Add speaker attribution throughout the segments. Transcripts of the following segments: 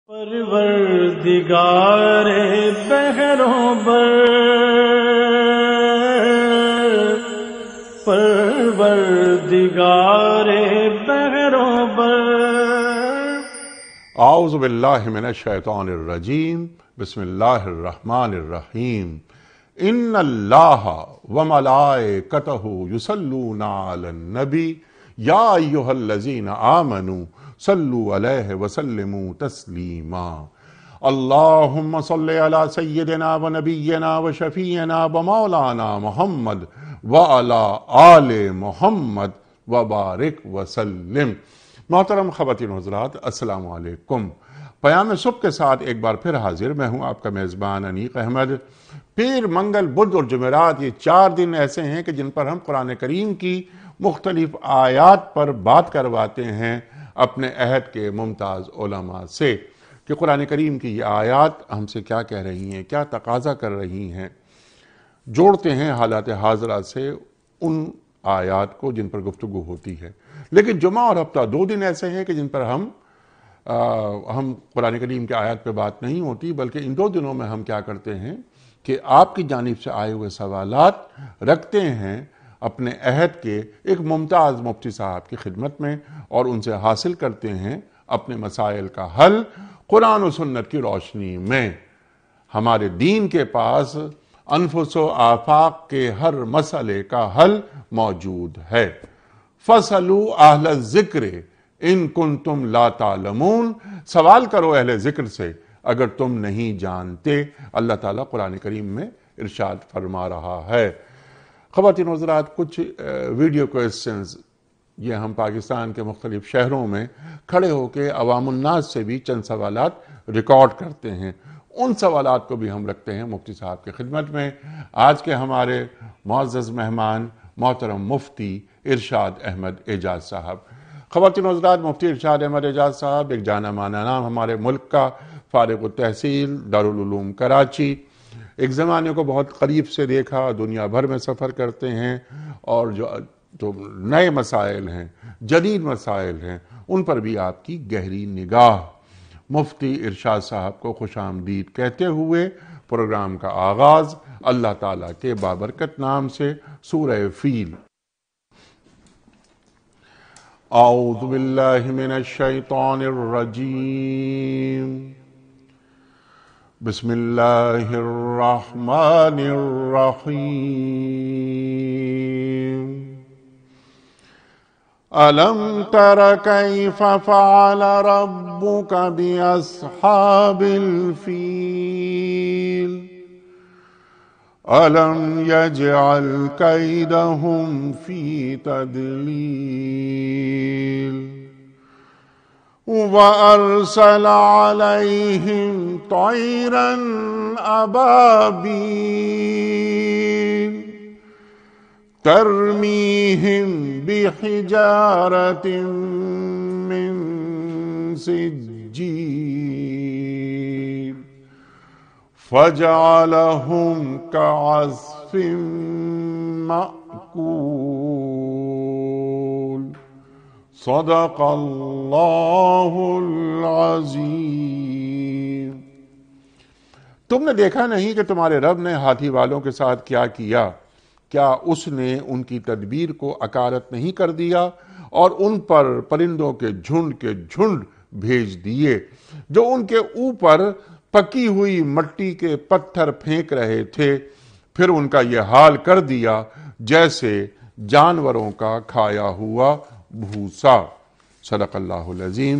Speaker 1: پروردگار بحروں بر، پروردگار بحروں بر۔
Speaker 2: اعوذ باللہ من الشیطان الرجیم، بسم اللہ الرحمن الرحیم۔ ان اللہ وملائکتہ یصلون علی النبی یا ایہا الذین آمنوا صلوا علیہ وسلموا تسلیما۔ اللہم صلی علی سیدنا و نبینا و شفیعنا و مولانا محمد وعلی آل محمد وبارک وسلم۔ محترم خواتین و حضرات، السلام علیکم۔ پیام صبح کے ساتھ ایک بار پھر حاضر میں ہوں، آپ کا میزبان انیق احمد۔ پیر، منگل، بدھ اور جمعرات، یہ 4 دن ایسے ہیں کہ جن پر ہم قرآن کریم کی مختلف آیات پر بات کرواتے ہیں اپنے عہد کے ممتاز علماء سے، کہ قرآن کریم کی یہ آیات ہم سے کیا کہہ رہی ہیں، کیا تقاضا کر رہی ہیں۔ جوڑتے ہیں حالات حاضرہ سے ان آیات کو جن پر گفتگو ہوتی ہے۔ لیکن جمعہ اور ہفتہ 2 دن ایسے ہیں کہ جن پر ہم قرآن کریم کے آیات پہ بات نہیں ہوتی، بلکہ ان 2 دنوں میں ہم کیا کرتے ہیں کہ آپ کی جانب سے آئے ہوئے سوالات رکھتے ہیں اپنے عہد کے ایک ممتاز مفتی صاحب کی خدمت میں، اور ان سے حاصل کرتے ہیں اپنے مسائل کا حل قرآن و سنت کی روشنی میں۔ ہمارے دین کے پاس انفس و آفاق کے ہر مسئلے کا حل موجود ہے۔ فَاسْأَلُوا أَهْلَ الذِّكْرِ إِن كُنتُمْ لَا تَعْلَمُونَ، سوال کرو اہل ذکر سے اگر تم نہیں جانتے، اللہ تعالیٰ قرآن کریم میں ارشاد فرما رہا ہے۔ خواتین و حضرات، کچھ ویڈیو کوئسچنز یہ ہم پاکستان کے مختلف شہروں میں کھڑے ہو کے عوام الناس سے بھی چند سوالات ریکارڈ کرتے ہیں، ان سوالات کو بھی ہم رکھتے ہیں مفتی صاحب کی خدمت میں۔ آج کے ہمارے معزز مہمان محترم مفتی ارشاد احمد اعجاز صاحب۔ خواتین و حضرات، مفتی ارشاد احمد اعجاز صاحب ایک جانا مانا نام ہمارے ملک کا، فارغ التحصیل دارالعلوم کراچی۔ ایک زمانے کو بہت قریب سے دیکھا، دنیا بھر میں سفر کرتے ہیں، اور جو نئے مسائل ہیں، جدید مسائل ہیں، ان پر بھی آپ کی گہری نگاہ۔ مفتی ارشاد صاحب کو خوش آمدید کہتے ہوئے پروگرام کا آغاز اللہ تعالیٰ کے بابرکت نام سے، سورہ فیل۔ اعوذ باللہ من الشیطان الرجیم، بسم اللہ الرحمن الرحیم۔ أَلَمْ تَرَ كَيْفَ فَعَلَ رَبُّكَ بِأَصْحَابِ الْفِيلِ أَلَمْ يَجْعَلْ كَيْدَهُمْ فِي تَضْلِيلٍ وَأَرْسَلَ عَلَيْهِمْ طَيْرًا أَبَابِيلَ ترميهم بحجارة من سجيل فجعلهم كعصف مأكول صدق اللہ العظیم۔ تم نے دیکھا نہیں کہ تمہارے رب نے ہاتھی والوں کے ساتھ کیا کیا؟ کیا اس نے ان کی تدبیر کو اکارت نہیں کر دیا اور ان پر پرندوں کے جھنڈ بھیج دیے جو ان کے اوپر پکی ہوئی مٹی کے پتھر پھینک رہے تھے، پھر ان کا یہ حال کر دیا جیسے جانوروں کا کھایا ہوا بھوسا۔ صدق اللہ العظیم۔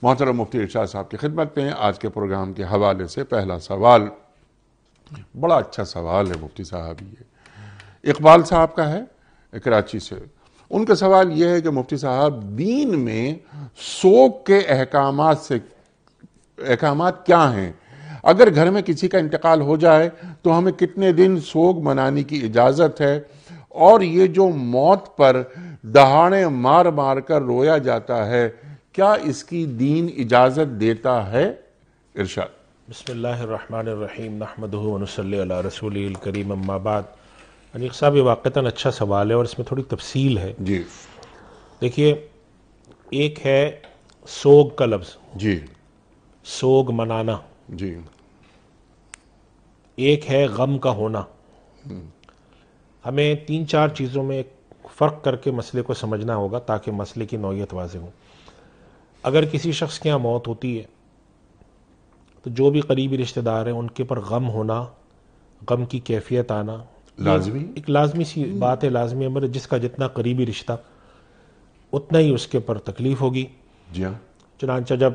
Speaker 2: محترم مفتی ارشاد صاحب کی خدمت میں آج کے پروگرام کے حوالے سے پہلا سوال، بڑا اچھا سوال ہے مفتی صاحب، یہ اقبال صاحب کا ہے کراچی سے۔ ان کا سوال یہ ہے کہ مفتی صاحب، دین میں سوگ کے احکامات کیا ہیں؟ اگر گھر میں کسی کا انتقال ہو جائے تو ہمیں کتنے دن سوگ منانے کی اجازت ہے؟ اور یہ جو موت پر دہاڑے مار مار کر رویا جاتا ہے، کیا اس کی دین اجازت دیتا ہے؟ ارشاد۔
Speaker 3: بسم اللہ الرحمن الرحیم، نحمدہ ونصلی علی رسولہ الکریم، اما بعد۔ انیق صاحب، یہ واقعتاً اچھا سوال ہے اور اس میں تھوڑی تفصیل ہے۔
Speaker 2: جی
Speaker 3: دیکھیے، ایک ہے سوگ کا لفظ،
Speaker 2: جی،
Speaker 3: سوگ منانا،
Speaker 2: جی
Speaker 3: ایک ہے غم کا ہونا۔ ہمیں 3-4 چیزوں میں فرق کر کے مسئلے کو سمجھنا ہوگا تاکہ مسئلے کی نوعیت واضح ہو۔ اگر کسی شخص کے یہاں موت ہوتی ہے تو جو بھی قریبی رشتہ دار ہیں ان کے پر غم ہونا، غم کی کیفیت آنا
Speaker 2: لازمی
Speaker 3: ایک لازمی سی بات ہے، لازمی امر ہے۔ جس کا جتنا قریبی رشتہ اتنا ہی اس کے پر تکلیف ہوگی۔
Speaker 2: جی ہاں
Speaker 3: چنانچہ جب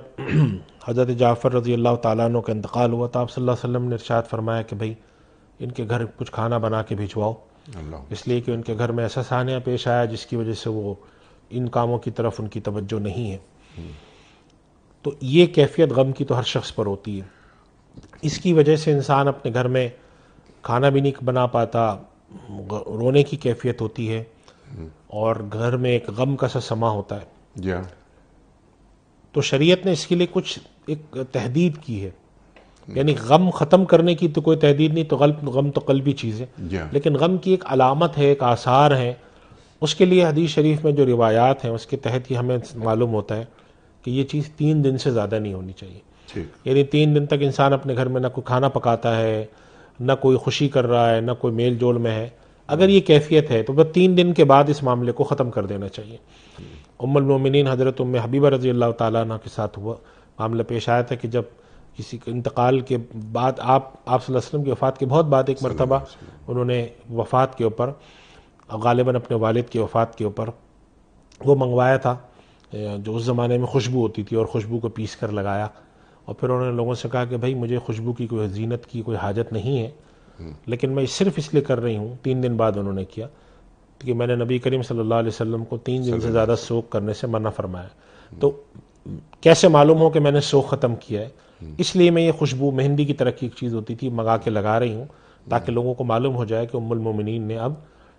Speaker 3: حضرت جعفر رضی اللہ تعالیٰ عنہ کا انتقال ہوا تو آپ صلی اللہ علیہ وسلم نے ارشاد فرمایا کہ بھئی ان کے گھر کچھ کھانا بنا کے بھجواؤ،
Speaker 2: اللہ
Speaker 3: اس لیے کہ ان کے گھر میں ایسا سانحہ پیش آیا جس کی وجہ سے وہ ان کاموں کی طرف ان کی توجہ نہیں ہے۔ تو یہ کیفیت غم کی تو ہر شخص پر ہوتی ہے۔ اس کی وجہ سے انسان اپنے گھر میں کھانا بھی نہیں بنا پاتا، رونے کی کیفیت ہوتی ہے، اور گھر میں ایک غم کا سا سما ہوتا ہے۔
Speaker 2: جی ہاں
Speaker 3: تو شریعت نے اس کے لیے کچھ ایک تحدید کی ہے، یعنی غم ختم کرنے کی تو کوئی تحدید نہیں، تو غم تو قلبی چیز ہے،
Speaker 2: جی ہاں
Speaker 3: لیکن غم کی ایک علامت ہے، ایک آثار ہیں۔ اس کے لیے حدیث شریف میں جو روایات ہیں اس کے تحت ہی ہمیں معلوم ہوتا ہے کہ یہ چیز 3 دن سے زیادہ نہیں ہونی چاہیے۔
Speaker 2: ٹھیک
Speaker 3: یعنی 3 دن تک انسان اپنے گھر میں نہ کوئی کھانا پکاتا ہے، نہ کوئی خوشی کر رہا ہے، نہ کوئی میل جول میں ہے، اگر یہ کیفیت ہے تو بس 3 دن کے بعد اس معاملے کو ختم کر دینا چاہیے۔ ام المومنین حضرت ام حبیبہ رضی اللہ تعالیٰ عنہ کے ساتھ ہوا معاملہ پیش آیا تھا کہ جب کسی کے انتقال کے بعد آپ صلی اللہ علیہ وسلم کی وفات کے بہت بعد ایک مرتبہ انہوں نے وفات کے اوپر، غالباً اپنے والد کی وفات کے اوپر، وہ منگوایا تھا جو اس زمانے میں خوشبو ہوتی تھی، اور خوشبو کو پیس کر لگایا، اور پھر انہوں نے لوگوں سے کہا کہ بھائی مجھے خوشبو کی کوئی زینت کی کوئی حاجت نہیں ہے، لیکن میں صرف اس لیے کر رہی ہوں۔ 3 دن بعد انہوں نے کیا کہ میں نے نبی کریم صلی اللہ علیہ وسلم کو 3 دن سے زیادہ سوگ کرنے سے منع فرمایا۔ تو کیسے معلوم ہو کہ میں نے سوگ ختم کیا ہے؟ اس لیے میں یہ خوشبو مہندی کی طرح کی ایک چیز ہوتی تھی منگا کے لگا رہی ہوں تاکہ لوگوں کو معلوم ہو جائے کہ ام المومنین نے اب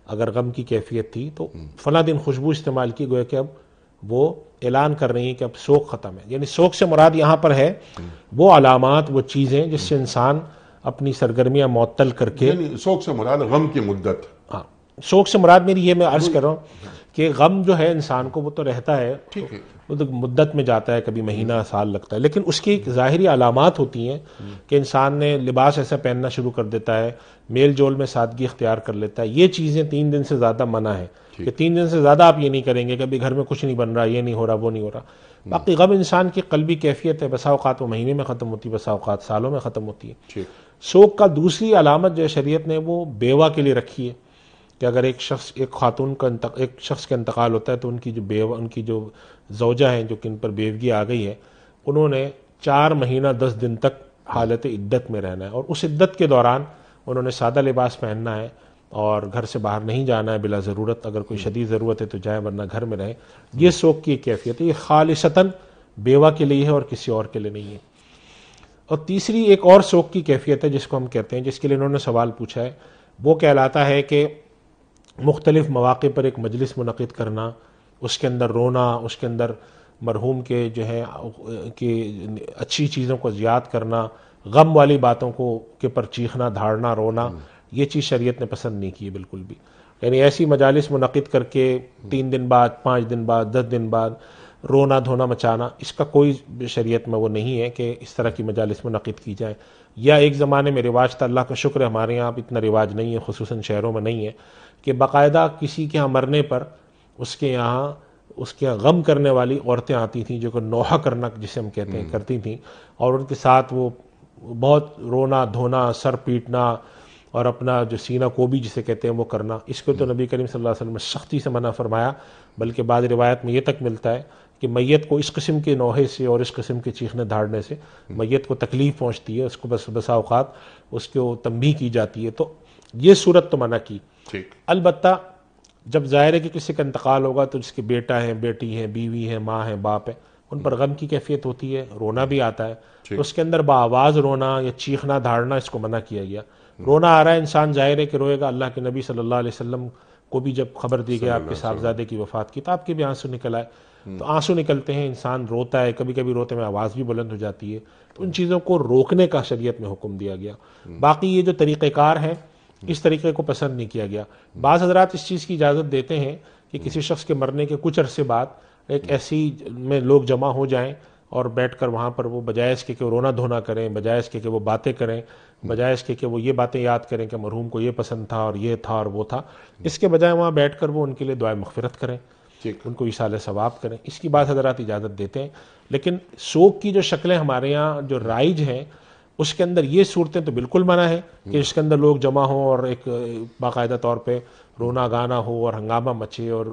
Speaker 3: اگر غم کی کیفیت تھی تو فلاں دن خوشبو استعمال کی، گویا کہ اب وہ اعلان کر رہی ہیں کہ اب سوگ ختم ہے۔ یعنی سوگ سے مراد یہاں پر ہے وہ علامات، وہ چیزیں جس سے انسان اپنی سرگرمیاں معطل کر کے،
Speaker 2: یعنی سوگ سے مراد غم کی مدت۔
Speaker 3: ہاں سوگ سے مراد میری یہ میں عرض کر رہا ہوں کہ غم جو ہے انسان کو وہ تو رہتا ہے،
Speaker 2: ٹھیک ہے
Speaker 3: وہ تو مدت میں جاتا ہے، کبھی مہینہ سال لگتا ہے، لیکن اس کی ایک ظاہری علامات ہوتی ہیں کہ انسان نے لباس ایسا پہننا شروع کر دیتا ہے، میل جول میں سادگی اختیار کر لیتا ہے۔ یہ چیزیں 3 دن سے زیادہ منع ہے کہ 3 دن سے زیادہ آپ یہ نہیں کریں گے کہ ابھی گھر میں کچھ نہیں بن رہا، یہ نہیں ہو رہا، وہ نہیں ہو رہا۔ باقی غم انسان کی قلبی کیفیت ہے، بسا اوقات وہ مہینے میں ختم ہوتی ہے، بسا اوقات سالوں میں ختم ہوتی ہے۔
Speaker 2: ٹھیک
Speaker 3: سوگ کا دوسری علامت جو شریعت نے وہ بیوہ کے لیے رکھی ہے کہ اگر ایک خاتون کا ایک شخص کا انتقال ہوتا ہے تو ان کی جو بیوہ، ان کی جو زوجہ ہیں جو کہ ان پر بیوگی آ گئی ہے، انہوں نے 4 مہینہ 10 دن تک حالت عدت میں رہنا ہے، اور اس عدت کے دوران انہوں نے سادہ لباس پہننا ہے اور گھر سے باہر نہیں جانا ہے بلا ضرورت، اگر کوئی شدید ضرورت ہے تو جائیں ورنہ گھر میں رہیں۔ یہ سوگ کی ایک کیفیت ہے، یہ خالصتاً بیوہ کے لیے ہے اور کسی اور کے لیے نہیں ہے۔ اور تیسری ایک اور سوگ کی کیفیت ہے جس کو ہم کہتے ہیں، جس کے لیے انہوں نے سوال پوچھا ہے، وہ کہلاتا ہے کہ مختلف مواقع پر ایک مجلس منعقد کرنا، اس کے اندر رونا، اس کے اندر مرحوم کے جو ہے کہ اچھی چیزوں کو یاد کرنا، غم والی باتوں کو کے پر چیخنا، دھاڑنا، رونا، یہ چیز شریعت نے پسند نہیں کی بالکل بھی۔ یعنی ایسی مجالس منعقد کر کے 3 دن بعد، 5 دن بعد، 10 دن بعد رونا دھونا مچانا، اس کا کوئی شریعت میں وہ نہیں ہے کہ اس طرح کی مجالس منعقد کی جائیں۔ یا ایک زمانے میں رواج تھا، اللہ کا شکر ہے ہمارے یہاں اب اتنا رواج نہیں ہے، خصوصاً شہروں میں نہیں ہے، کہ باقاعدہ کسی کے یہاں مرنے پر اس کے یہاں غم کرنے والی عورتیں آتی تھیں جو کہ نوحہ کرنا جسے ہم کہتے ہیں کرتی تھیں، اور ان کے ساتھ وہ بہت رونا دھونا، سر پیٹنا اور اپنا جو سینہ کوبی جسے کہتے ہیں وہ کرنا۔ اس کو تو نبی کریم صلی اللہ علیہ وسلم نے سختی سے منع فرمایا، بلکہ بعض روایت میں یہ تک ملتا ہے کہ میت کو اس قسم کے نوحے سے اور اس قسم کے چیخنے دھاڑنے سے میت کو تکلیف پہنچتی ہے، اس کو بسا اوقات اس کو تنبیہ کی جاتی ہے، تو یہ صورت تو منع کی۔
Speaker 2: ٹھیک
Speaker 3: البتہ جب ظاہر ہے کہ کسی کا انتقال ہوگا تو جس کے بیٹا ہے، بیٹی ہے، بیوی ہے، ماں ہے، باپ ہے، ان پر غم کی کیفیت ہوتی ہے، رونا بھی آتا ہے، تو اس کے اندر بآواز رونا یا چیخنا دھاڑنا اس کو منع کیا گیا۔ رونا آ رہا ہے انسان، ظاہر ہے کہ روئے گا۔ اللہ کے نبی صلی اللہ علیہ وسلم کو بھی جب خبر دی گئی آپ کے صاحبزادے کی وفات کی تو آپ کے بھی آنسو نکل آئے، تو آنسو نکلتے ہیں، انسان روتا ہے، کبھی کبھی روتے میں آواز بھی بلند ہو جاتی ہے، تو ان چیزوں کو روکنے کا شریعت میں حکم دیا گیا۔ باقی یہ جو طریقہ کار ہیں اس طریقے کو پسند نہیں کیا گیا۔ بعض حضرات اس چیز کی اجازت دیتے ہیں کہ کسی شخص کے مرنے کے کچھ عرصے بعد ایک ایسی میں لوگ جمع ہو جائیں اور بیٹھ کر وہاں پر وہ بجائے اس کے کہ وہ رونا دھونا کریں، بجائے اس کے کہ وہ باتیں کریں، بجائے اس کے کہ وہ یہ باتیں یاد کریں کہ مرحوم کو یہ پسند تھا اور یہ تھا اور وہ تھا، اس کے بجائے وہاں بیٹھ کر وہ ان کے لیے دعائے مغفرت کریں، ان کو ایصال ثواب کریں. اس کی بات حضرات اجازت دیتے ہیں. لیکن سوگ کی جو شکلیں ہمارے یہاں جو رائج ہیں اس کے اندر یہ صورتیں تو بالکل منع ہے کہ اس کے اندر لوگ جمع ہوں اور ایک باقاعدہ طور پہ رونا گانا ہو اور ہنگامہ مچے اور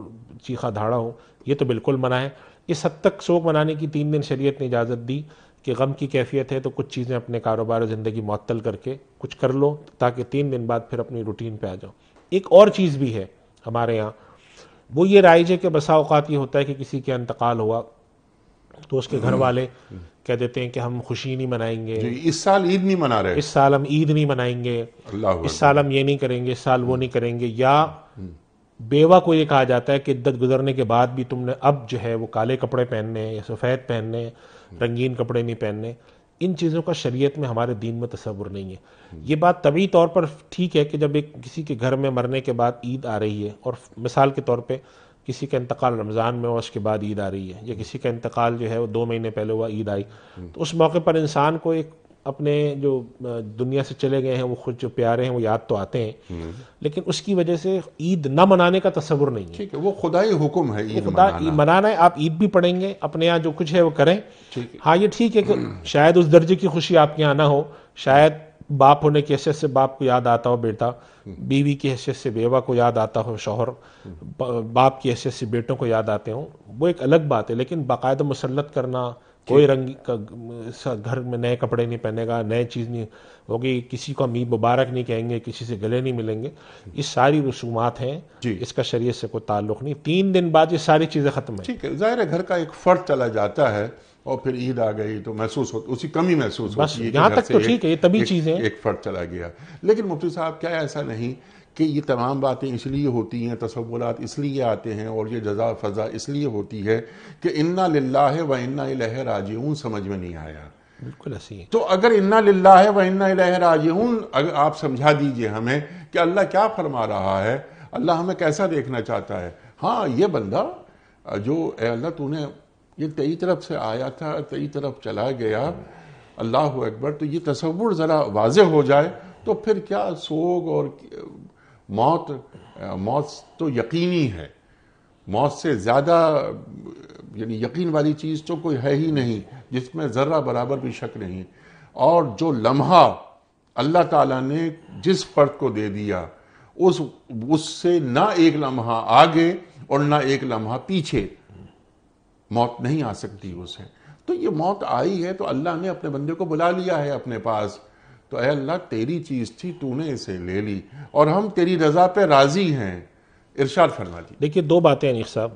Speaker 3: چیخا دھاڑا ہو، یہ تو بالکل منع ہے. اس حد تک سوگ منانے کی 3 دن شریعت نے اجازت دی کہ غم کی کیفیت ہے تو کچھ چیزیں اپنے کاروبار و زندگی معطل کر کے کچھ کر لو تاکہ 3 دن بعد پھر اپنی روٹین پہ آ جاؤ. ایک اور چیز بھی ہے ہمارے یہاں، وہ یہ رائج ہے کہ بسا اوقات یہ ہوتا ہے کہ کسی کا انتقال ہوا تو اس کے گھر والے کہہ دیتے ہیں کہ ہم خوشی نہیں منائیں گے،
Speaker 2: اس سال عید نہیں منا رہے،
Speaker 3: اس سال ہم عید نہیں منائیں گے،
Speaker 2: اللہ
Speaker 3: اس سال ہم یہ نہیں کریں گے، اس سال وہ نہیں کریں گے. یا بیوہ کو یہ کہا جاتا ہے کہ عدت گزرنے کے بعد بھی تم نے اب جو ہے وہ کالے کپڑے پہننے ہیں یا سفید پہننے ہیں، رنگین کپڑے نہیں پہننے. ان چیزوں کا شریعت میں ہمارے دین میں تصور نہیں ہے. یہ بات طبعی طور پر ٹھیک ہے کہ جب ایک کسی کے گھر میں مرنے کے بعد عید آ رہی ہے، اور مثال کے طور پہ کسی کا انتقال رمضان میں اور اس کے بعد عید آ رہی ہے، یا کسی کا انتقال جو ہے وہ 2 مہینے پہلے ہوا عید آئی، تو اس موقع پر انسان کو ایک اپنے جو دنیا سے چلے گئے ہیں وہ خود جو پیارے ہیں وہ یاد تو آتے ہیں، لیکن اس کی وجہ سے عید نہ منانے کا تصور نہیں ہے.
Speaker 2: ٹھیک ہے، وہ خدائی حکم ہے عید
Speaker 3: خدا
Speaker 2: منانا.
Speaker 3: منانا ہے، آپ عید بھی پڑھیں گے، اپنے یہاں جو کچھ ہے وہ کریں. ہاں یہ ٹھیک ہے کہ شاید اس درجے کی خوشی آپ کے یہاں نہ ہو، شاید باپ ہونے کی حیثیت سے باپ کو یاد آتا ہو بیٹا، بیوی کی حیثیت سے بیوہ کو یاد آتا ہو شوہر، باپ کی حیثیت سے بیٹوں کو یاد آتے ہوں، وہ ایک الگ بات ہے. لیکن باقاعدہ مسلط کرنا، کوئی رنگ کا گھر میں نئے کپڑے نہیں پہنے گا، نئے چیز نہیں ہوگی، کسی کو عید مبارک نہیں کہیں گے، کسی سے گلے نہیں ملیں گے، یہ ساری رسومات ہیں، اس کا شریعت سے کوئی تعلق نہیں. 3 دن بعد یہ ساری چیزیں ختم ہیں.
Speaker 2: ٹھیک ہے، ظاہر ہے گھر کا ایک فرد چلا جاتا ہے اور پھر عید آ گئی تو محسوس ہوتی، اسی کمی محسوس
Speaker 3: بس
Speaker 2: ہوتی ہے.
Speaker 3: یہاں تک تو ٹھیک ہے، یہ طبی چیزیں ہیں.
Speaker 2: ایک فرد چلا گیا. لیکن مفتی صاحب کیا ایسا نہیں کہ یہ تمام باتیں اس لیے ہوتی ہیں، تصورات اس لیے آتے ہیں اور یہ جزا فضا اس لیے ہوتی ہے کہ انا للہ و انا الیہ راجعون سمجھ میں نہیں آیا؟
Speaker 3: بالکل ایسی ہے.
Speaker 2: تو اگر انا للہ و انا الیہ راجعون اگر آپ سمجھا دیجئے ہمیں کہ اللہ کیا فرما رہا ہے، اللہ ہمیں کیسا دیکھنا چاہتا ہے. ہاں یہ بندہ جو اے اللہ تو نے یہ تیری طرف سے آیا تھا، تیری طرف چلا گیا، اللہ اکبر، تو یہ تصور ذرا واضح ہو جائے تو پھر کیا سوگ اور موت تو یقینی ہے. موت سے زیادہ یعنی یقین والی چیز تو کوئی ہے ہی نہیں جس میں ذرہ برابر بھی شک نہیں. اور جو لمحہ اللہ تعالیٰ نے جس فرد کو دے دیا اس سے نہ ایک لمحہ آگے اور نہ ایک لمحہ پیچھے موت نہیں آ سکتی اسے. تو یہ موت آئی ہے تو اللہ نے اپنے بندے کو بلا لیا ہے اپنے پاس، تو اے اللہ تیری چیز تھی، تو نے اسے لے لی اور ہم تیری رضا پہ راضی ہیں. ارشاد فرما دی.
Speaker 3: دیکھیے 2 باتیں انیس صاحب،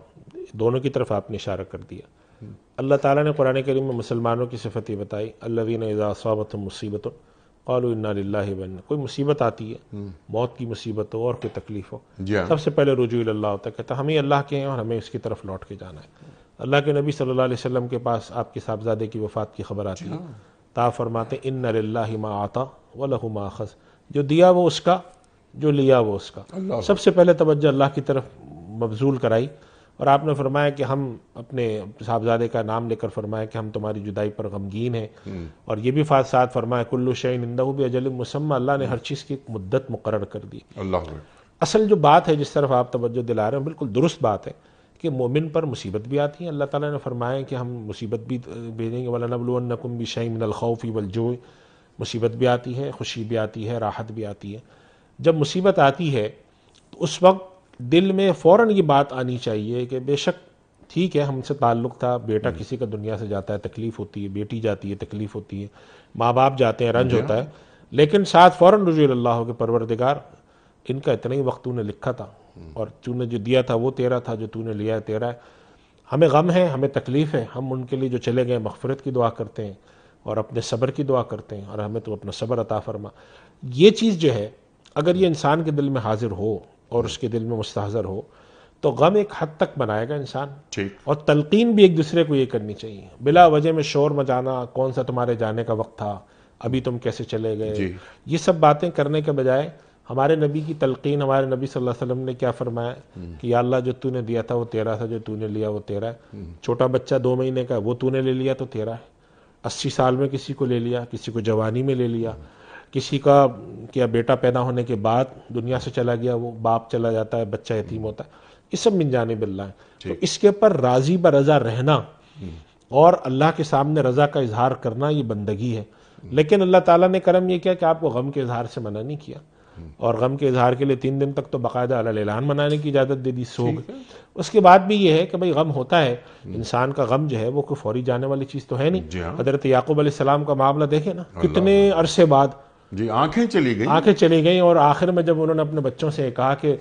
Speaker 3: دونوں کی طرف آپ نے اشارہ کر دیا. اللہ تعالیٰ نے قرآن کریم میں مسلمانوں کی صفت یہ بتائی، الذین اذا اصابتهم مصیبت قالوا انا للہ و انا، کوئی مصیبت آتی ہے، موت کی مصیبت ہو اور کوئی تکلیف ہو، سب سے پہلے رجوع اللہ ہوتا ہے، کہتا ہمیں اللہ کے ہیں اور ہمیں اس کی طرف لوٹ کے جانا ہے. اللہ کے نبی صلی اللہ علیہ وسلم کے پاس آپ کے صاحبزادے کی وفات کی خبر آتی ہے، تا فرماتے ان للہ ما آتا ولہ ما اخذ، جو دیا وہ اس کا، جو لیا وہ اس کا. سب سے پہلے توجہ اللہ کی طرف مبذول کرائی، اور آپ نے فرمایا کہ ہم اپنے صاحبزادے کا نام لے کر فرمایا کہ ہم تمہاری جدائی پر غمگین ہیں، اور یہ بھی ساتھ فرمایا کل شیء عنده باجل مسمى، اللہ نے ہر چیز کی ایک مدت مقرر کر دی.
Speaker 2: اللہ
Speaker 3: اصل جو بات ہے جس طرف آپ توجہ دلا رہے ہیں بالکل درست بات ہے کہ مومن پر مصیبت بھی آتی ہے. اللہ تعالیٰ نے فرمایا کہ ہم مصیبت بھی بھیجیں گے، وَلَنَبْلُوَنَّكُمْ بِشَيْءٍ مِّنَ الْخَوْفِ وَالْجُوعِ، مصیبت بھی آتی ہے، خوشی بھی آتی ہے، راحت بھی آتی ہے. جب مصیبت آتی ہے تو اس وقت دل میں فوراً یہ بات آنی چاہیے کہ بے شک ٹھیک ہے ہم سے تعلق تھا، بیٹا کسی کا دنیا سے جاتا ہے تکلیف ہوتی ہے، بیٹی جاتی ہے تکلیف ہوتی ہے، ماں باپ جاتے ہیں رنج ہوتا ہے، لیکن ساتھ فوراً رجوع اللہ ہو کہ پروردگار ان کا اتنا ہی وقت تو نے لکھا تھا اور تو نے جو دیا تھا وہ تیرا تھا، جو تو نے لیا ہے تیرا ہے. ہمیں غم ہے، ہمیں تکلیف ہے، ہم ان کے لیے جو چلے گئے مغفرت کی دعا کرتے ہیں اور اپنے صبر کی دعا کرتے ہیں، اور ہمیں تو اپنا صبر عطا فرما. یہ چیز جو ہے اگر یہ انسان کے دل میں حاضر ہو اور اس کے دل میں مستحضر ہو تو غم ایک حد تک بنائے گا انسان. اور تلقین بھی ایک دوسرے کو یہ کرنی چاہیے، بلا وجہ میں شور مچانا، کون سا تمہارے جانے کا وقت تھا، ابھی تم کیسے چلے گئے، یہ سب باتیں کرنے کے بجائے ہمارے نبی کی تلقین، ہمارے نبی صلی اللہ علیہ وسلم نے کیا فرمایا کہ یا اللہ جو تو نے دیا تھا وہ تیرا تھا، جو تو نے لیا وہ تیرا ہے. چھوٹا بچہ 2 مہینے کا وہ تو نے لے لیا تو تیرا ہے. 80 سال میں کسی کو لے لیا، کسی کو جوانی میں لے لیا، کسی کا کیا بیٹا پیدا ہونے کے بعد دنیا سے چلا گیا، وہ باپ چلا جاتا ہے، بچہ یتیم ہوتا ہے. یہ سب من جانب اللہ ہے. تو اس کے اوپر راضی برضا رہنا اور اللہ کے سامنے رضا کا اظہار کرنا یہ بندگی ہے. لیکن اللہ تعالیٰ نے کرم یہ کیا کہ آپ کو غم کے اظہار سے منع نہیں کیا، اور غم کے اظہار کے لیے 3 دن تک تو باقاعدہ علی اعلان منانے کی اجازت دے دی، سوگ. اس کے بعد بھی یہ ہے کہ بھئی غم ہوتا ہے، انسان کا غم جو ہے وہ کوئی فوری جانے والی چیز تو ہے نہیں. حضرت یعقوب علیہ السلام کا معاملہ دیکھیں نا، کتنے عرصے بعد
Speaker 2: آنکھیں چلی
Speaker 3: گئیں، اور آخر میں جب انہوں نے اپنے بچوں سے کہا کہ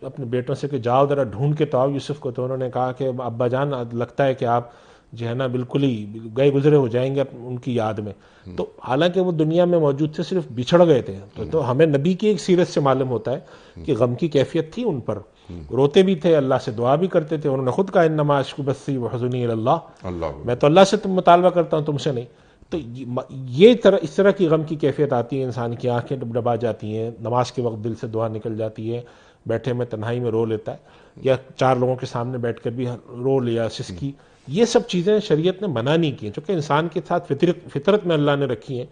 Speaker 3: اپنے بیٹوں سے کہ جاؤ ذرا ڈھونڈ کے تو آؤ یوسف کو، تو انہوں نے کہا کہ ابا جان لگتا ہے کہ آپ جو ہے نا بالکل ہی گئے گزرے ہو جائیں گے ان کی یاد میں. تو حالانکہ وہ دنیا میں موجود تھے، صرف بچھڑ گئے تھے. تو ہمیں نبی کی ایک سیرت سے معلوم ہوتا ہے کہ غم کی کیفیت تھی ان پر، روتے بھی تھے، اللہ سے دعا بھی کرتے تھے. انہوں نے خود کہا انما اشکو بثی وحزنی الی اللہ، میں تو اللہ سے مطالبہ کرتا ہوں، تم سے نہیں. تو یہ اس طرح کی غم کی کیفیت آتی ہے، انسان کی آنکھیں ڈبڈبا جاتی ہیں، نماز کے وقت دل سے دعا نکل جاتی ہے، بیٹھے میں تنہائی میں رو لیتا ہے، یا 4 لوگوں کے سامنے بیٹھ کر بھی رو لیا، سسکی. یہ سب چیزیں شریعت نے منع نہیں کی، چونکہ انسان کے ساتھ فطرت میں اللہ نے رکھی ہیں.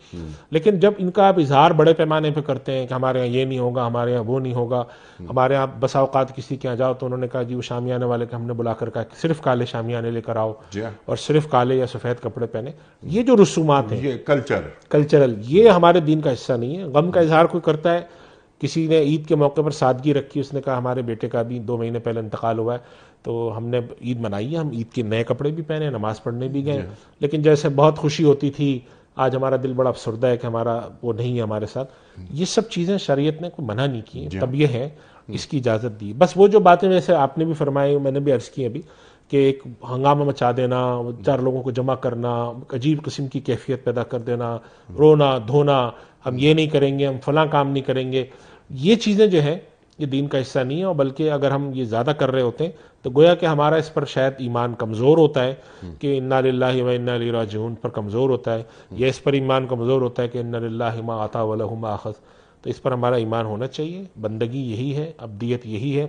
Speaker 3: لیکن جب ان کا آپ اظہار بڑے پیمانے پہ کرتے ہیں کہ ہمارے یہاں یہ نہیں ہوگا، ہمارے یہاں وہ نہیں ہوگا، ہمارے یہاں بسا اوقات کسی کے یہاں جاؤ تو انہوں نے کہا جی وہ شامیانے والے کہ ہم نے بلا کر کہا کہ صرف کالے شامیانے لے کر آؤ اور صرف کالے یا سفید کپڑے پہنے. یہ جو رسومات ہیں،
Speaker 2: یہ
Speaker 3: کلچرل، یہ ہمارے دین کا حصہ نہیں ہے. غم کا اظہار کوئی کرتا ہے، کسی نے عید کے موقع پر سادگی رکھی، اس نے کہا ہمارے بیٹے کا بھی 2 مہینے پہلے انتقال ہوا ہے تو ہم نے عید منائی ہے، ہم عید کے نئے کپڑے بھی پہنے، نماز پڑھنے بھی گئے. لیکن جیسے بہت خوشی ہوتی تھی، آج ہمارا دل بڑا افسردہ ہے کہ ہمارا وہ نہیں ہے ہمارے ساتھ. یہ سب چیزیں شریعت نے کوئی منع نہیں کی، تب یہ ہے اس کی اجازت دی. بس وہ جو باتیں جیسے آپ نے بھی فرمائی، میں نے بھی عرض کی ابھی، کہ ایک ہنگامہ مچا دینا، 4 لوگوں کو جمع کرنا، عجیب قسم کی کیفیت پیدا کر دینا، رونا دھونا، ہم یہ نہیں کریں گے، ہم فلاں کام نہیں کریں گے، یہ چیزیں جو ہیں یہ دین کا حصہ نہیں ہے. اور بلکہ اگر ہم یہ زیادہ کر رہے ہوتے ہیں تو گویا کہ ہمارا اس پر شاید ایمان کمزور ہوتا ہے کہ انا للہ و انا الیہ راجعون پر کمزور ہوتا ہے، یا اس پر ایمان کمزور ہوتا ہے کہ انا للہ ما عطا و لہ ما اخذ. تو اس پر ہمارا ایمان ہونا چاہیے. بندگی یہی ہے، عبدیت یہی ہے.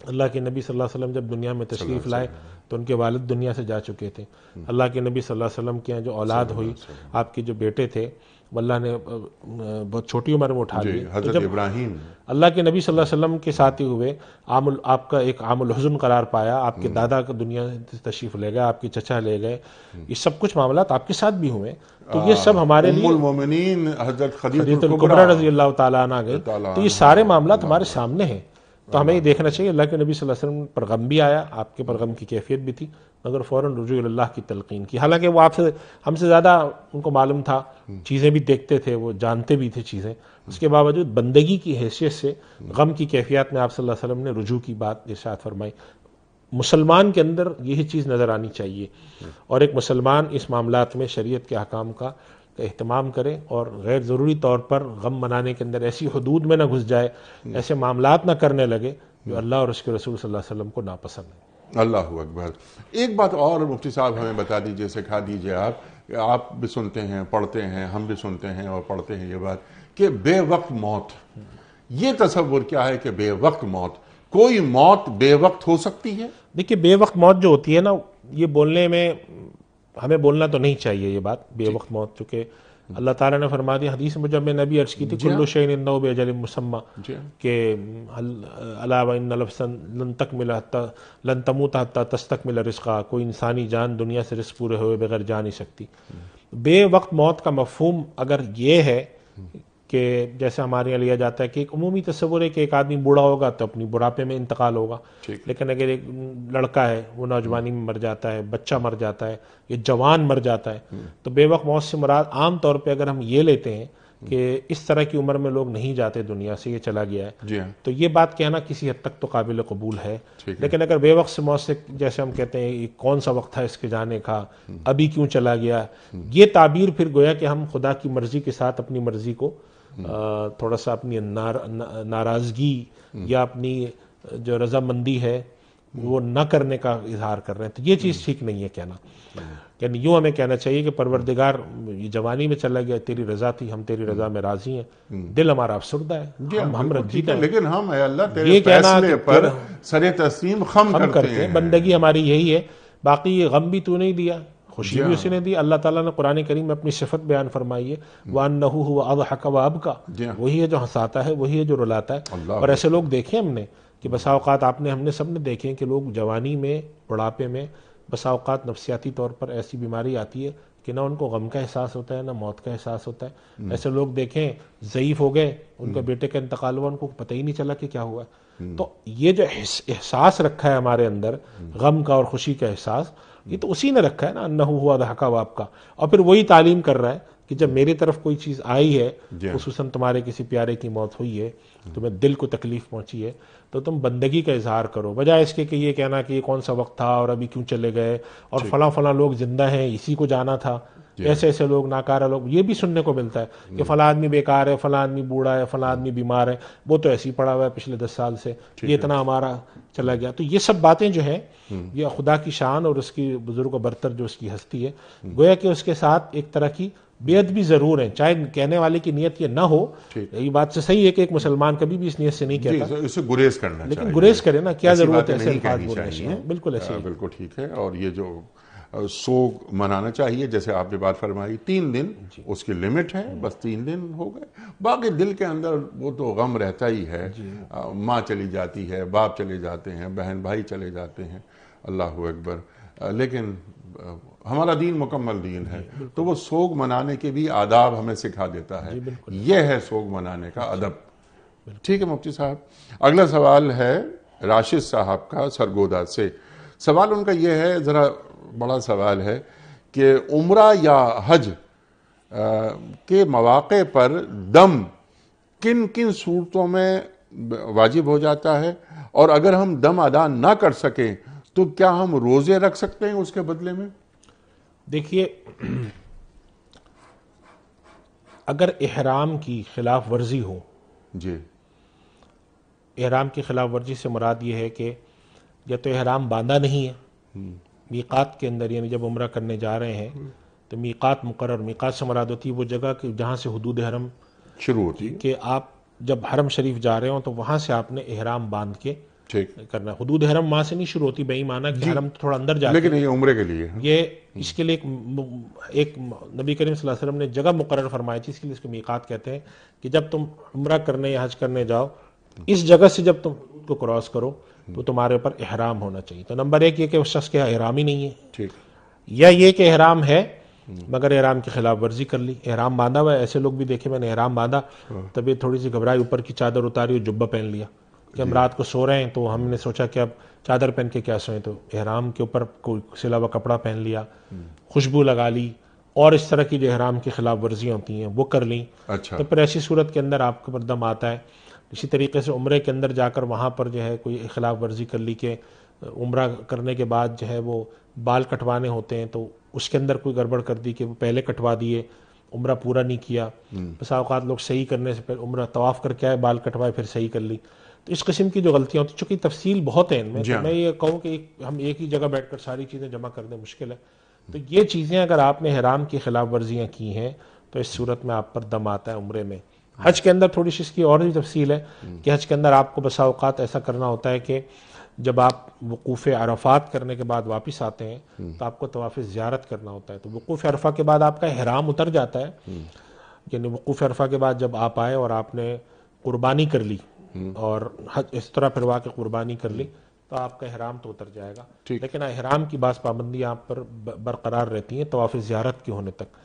Speaker 3: اللہ کے نبی صلی اللہ علیہ وسلم جب دنیا میں تشریف لائے تو ان کے والد دنیا سے جا چکے تھے. اللہ کے نبی صلی اللہ علیہ وسلم کے یہاں جو اولاد ہوئی، آپ کے جو بیٹے تھے وہ اللہ نے بہت چھوٹی عمر میں اٹھا لیے.
Speaker 2: حضرت ابراہیم
Speaker 3: اللہ کے نبی صلی اللہ علیہ وسلم کے ساتھ ہی ہوئے، آپ کا ایک عام الحزن قرار پایا. آپ کے دادا کا دنیا سے تشریف لے گئے، آپ کے چچا لے گئے. یہ سب کچھ معاملات آپ کے ساتھ بھی ہوئے. تو یہ سب ہمارے لیے
Speaker 2: ام المومنین حضرت
Speaker 3: خدیجہ الکبریٰ رضی اللہ تعالیٰ عنہ گئے. تو یہ سارے معاملات ہمارے سامنے ہیں. تو ہمیں یہ دیکھنا چاہیے اللہ کے نبی صلی اللہ علیہ وسلم پر غم بھی آیا، آپ کے پر غم کی کیفیت بھی تھی، مگر فوراً رجوع اللہ کی تلقین کی. حالانکہ وہ ہم سے زیادہ ان کو معلوم تھا، چیزیں بھی دیکھتے تھے، وہ جانتے بھی تھے چیزیں. اس کے باوجود بندگی کی حیثیت سے غم کی کیفیات میں آپ صلی اللہ علیہ وسلم نے رجوع کی بات ارشاد فرمائی. مسلمان کے اندر یہی چیز نظر آنی چاہیے، اور ایک مسلمان اس معاملات میں شریعت کے احکام کا اہتمام کرے اور غیر ضروری طور پر غم منانے کے اندر ایسی حدود میں نہ گھس جائے، ایسے معاملات نہ کرنے لگے جو اللہ اور اس کے رسول صلی اللہ علیہ وسلم کو ناپسند ہے.
Speaker 2: اللہ اکبر. ایک بات اور مفتی صاحب ہمیں بتا دیجئے، سکھا دیجئے. آپ بھی سنتے ہیں، پڑھتے ہیں، ہم بھی سنتے ہیں اور پڑھتے ہیں یہ بات کہ بے وقت موت. یہ تصور کیا ہے کہ بے وقت موت، کوئی موت بے وقت ہو سکتی ہے؟
Speaker 3: دیکھیے بے وقت موت جو ہوتی ہے نا، یہ بولنے میں ہمیں بولنا تو نہیں چاہیے یہ بات بے وقت موت، چونکہ اللہ تعالیٰ نے فرما دیا حدیث میں، جب میں نبی عرض کی تھی کل شیء عنده بأجل مسمى، کہ الا وان نفسا لن تموت حتى تستكمل رزقها، کوئی انسانی جان دنیا سے رزق پورے ہوئے بغیر جا نہیں سکتی. بے وقت موت کا مفہوم اگر یہ ہے کہ جیسے ہمارے یہاں لیا جاتا ہے کہ ایک عمومی تصور ہے کہ ایک آدمی بوڑھا ہوگا تو اپنی بڑھاپے میں انتقال ہوگا، لیکن اگر ایک لڑکا ہے وہ نوجوانی میں مر جاتا ہے، بچہ مر جاتا ہے، یہ جوان مر جاتا ہے، تو بے وقت موت سے مراد عام طور پہ اگر ہم یہ لیتے ہیں کہ اس طرح کی عمر میں لوگ نہیں جاتے دنیا سے، یہ چلا گیا ہے، تو یہ بات کہنا کسی حد تک تو قابل قبول ہے. لیکن اگر بے وقت سے موت سے جیسے ہم کہتے ہیں کون سا وقت تھا اس کے جانے کا، ابھی کیوں چلا گیا، یہ تعبیر پھر گویا کہ ہم خدا کی مرضی کے ساتھ اپنی مرضی کو تھوڑا سا اپنی ناراضگی یا اپنی جو رضامندی ہے وہ نہ کرنے کا اظہار کر رہے ہیں، تو یہ چیز ٹھیک نہیں ہے کہنا. یعنی یوں ہمیں کہنا چاہیے کہ پروردگار یہ جوانی میں چلا گیا، تیری رضا تھی، ہم تیری رضا میں راضی ہیں، دل ہمارا افسردہ ہے، ہم رنجیدہ ہیں.
Speaker 2: لیکن ہم اے اللہ تیرے
Speaker 3: یہ کہنا
Speaker 2: فیصلے
Speaker 3: کہ
Speaker 2: پر سر تسلیم خم کرتے ہیں.
Speaker 3: بندگی ہماری یہی ہے. باقی یہ غم بھی تو نہیں دیا، خوشی بھی اسی نے دی. اللہ تعالیٰ نے قرآن کریم میں اپنی صفت بیان فرمائی ہے، وَأَنَّهُ هُوَ أَضْحَكَ وَأَبْكَى، وہی ہے جو ہنساتا ہے، وہی ہے جو رلاتا ہے. اور ایسے لوگ دیکھے ہم نے کہ بسا اوقات ہم نے سب نے دیکھے کہ لوگ جوانی میں، بڑھاپے میں بسا اوقات نفسیاتی طور پر ایسی بیماری آتی ہے کہ نہ ان کو غم کا احساس ہوتا ہے، نہ موت کا احساس ہوتا ہے. ایسے لوگ دیکھیں ضعیف ہو گئے، ان کے بیٹے کا انتقال ہوا، ان کو پتہ ہی نہیں چلا کہ کیا ہوا. تو یہ جو احساس رکھا ہے ہمارے اندر، غم کا اور خوشی کا احساس، یہ تو اسی نے رکھا ہے نا، انہ ہوا ضحک وابکا کا. اور پھر وہی تعلیم کر رہا ہے کہ جب میری طرف کوئی چیز آئی ہے، خصوصاً تمہارے کسی پیارے کی موت ہوئی ہے، تمہیں دل کو تکلیف پہنچی ہے، تو تم بندگی کا اظہار کرو، بجائے اس کے کہ یہ کہنا کہ یہ کون سا وقت تھا اور ابھی کیوں چلے گئے، اور فلاں فلاں لوگ زندہ ہیں، اسی کو جانا تھا. ایسے ایسے لوگ، ناکارہ لوگ، یہ بھی سننے کو ملتا ہے کہ فلاں آدمی بیکار ہے، فلاں آدمی بوڑھا ہے، فلاں آدمی بیمار ہے، وہ تو ایسے ہی پڑا ہوا ہے پچھلے 10 سال سے، یہ اتنا ہمارا چلا گیا. تو یہ سب باتیں جو ہیں، یہ خدا کی شان اور اس کی بزرگ و برتر جو اس کی ہستی ہے، گویا کہ اس کے ساتھ ایک طرح کی بے ادبی ضرور ہے، چاہے کہنے والے کی نیت یہ نہ ہو. یہ بات سے صحیح ہے کہ ایک مسلمان کبھی بھی اس نیت سے نہیں کہتا،
Speaker 2: اسے گریز کرنا چاہیے،
Speaker 3: لیکن گریز کرے نا، کیا ضرورت ہے ایسے الفاظ بولنے کی. بالکل ایسے ہی،
Speaker 2: بالکل ٹھیک ہے. اور یہ جو سوگ منانا چاہیے، جیسے آپ نے بات فرمائی 3 دن اس کی لمٹ ہے، بس 3 دن ہو گئے. باقی دل کے اندر وہ تو غم رہتا ہی ہے. ماں چلی جاتی ہے، باپ چلے جاتے ہیں، بہن بھائی چلے جاتے ہیں، اللہ اکبر. لیکن ہمارا دین مکمل دین ہے، تو وہ سوگ منانے کے بھی آداب ہمیں سکھا دیتا ہے. یہ ہے سوگ منانے کا ادب. ٹھیک ہے مفتی صاحب. اگلا سوال ہے راشد صاحب کا سرگودا سے. سوال ان کا یہ ہے، ذرا بڑا سوال ہے، کہ عمرہ یا حج کے مواقع پر دم کن کن صورتوں میں واجب ہو جاتا ہے، اور اگر ہم دم ادا نہ کر سکیں تو کیا ہم روزے رکھ سکتے ہیں اس کے بدلے میں؟
Speaker 3: دیکھیے، اگر احرام کی خلاف ورزی ہو،
Speaker 2: جی،
Speaker 3: احرام کی خلاف ورزی سے مراد یہ ہے کہ یا تو احرام باندھا نہیں ہے میقات کے اندر، یعنی جب عمرہ کرنے جا رہے ہیں تو میقات مقرر، میقات سے مراد ہوتی ہے وہ جگہ کہ جہاں سے حدود حرم
Speaker 2: شروع ہوتی ہے،
Speaker 3: کہ آپ جب حرم شریف جا رہے ہوں تو وہاں سے آپ نے احرام باندھ کے کرنا. حدود حرم وہاں سے نہیں شروع ہوتی، بے ایمانہ کہ حرم تھوڑا اندر جاتے،
Speaker 2: لیکن یہ عمرے کے لیے
Speaker 3: یہ اس کے لیے ایک نبی کریم صلی اللہ علیہ وسلم نے جگہ مقرر فرمائی تھی، اس کے لیے اس کو میقات کہتے ہیں، کہ جب تم عمرہ کرنے یا حج کرنے جاؤ، اس جگہ سے جب تم کو کراس کرو تو تمہارے اوپر احرام ہونا چاہیے. تو نمبر 1 یہ کہ اس شخص کے احرام ہی نہیں ہے،
Speaker 2: ٹھیک،
Speaker 3: یا یہ کہ احرام ہے مگر احرام کی خلاف ورزی کر لی. احرام باندھا ہوا ہے، ایسے لوگ بھی دیکھے میں نے، احرام باندھا، طبیعت تھوڑی سی گھبرائی، اوپر کی چادر اتاری اور جبہ پہن لیا کہ ہم رات کو سو رہے ہیں، تو ہم نے سوچا کہ اب چادر پہن کے کیا سوئیں، تو احرام کے اوپر کوئی سلا ہوا کپڑا پہن لیا، خوشبو لگا لی، اور اس طرح کی جو احرام کی خلاف ورزیاں ہوتی ہیں وہ کر لیں.
Speaker 2: اچھا،
Speaker 3: تو پھر ایسی صورت کے اندر آپ کو دم آتا ہے. اسی طریقے سے عمرے کے اندر جا کر وہاں پر جو ہے کوئی خلاف ورزی کر لی کہ عمرہ کرنے کے بعد جو ہے وہ بال کٹوانے ہوتے ہیں، تو اس کے اندر کوئی گڑبڑ کر دی کہ وہ پہلے کٹوا دیے، عمرہ پورا نہیں کیا. بس اوقات لوگ صحیح کرنے سے پہلے عمرہ طواف کر کے آئے، بال کٹوائے، پھر صحیح کر لی. تو اس قسم کی جو غلطیاں ہوتی ہیں، چونکہ تفصیل بہت ہیں ان میں، تو میں یہ کہوں کہ ہم ایک ہی جگہ بیٹھ کر ساری چیزیں جمع کر دیں مشکل ہے. تو یہ چیزیں اگر آپ نے احرام کی خلاف ورزیاں کی ہیں تو اس صورت میں آپ پر دم آتا ہے عمرے میں. حج کے اندر تھوڑی سی اس کی اور بھی تفصیل ہے کہ حج کے اندر آپ کو بسا اوقات ایسا کرنا ہوتا ہے کہ جب آپ وقوف عرفات کرنے کے بعد واپس آتے ہیں تو آپ کو طواف زیارت کرنا ہوتا ہے. تو وقوف عرفہ کے بعد آپ کا احرام اتر جاتا ہے، یعنی وقوف عرفہ کے بعد جب آپ آئے اور آپ نے قربانی کر لی اور اس طرح پھر واقع قربانی کر لی تو آپ کا احرام تو اتر جائے گا. لیکن احرام کی بعض پابندیاں آپ پر برقرار رہتی ہیں طواف زیارت کے ہونے تک.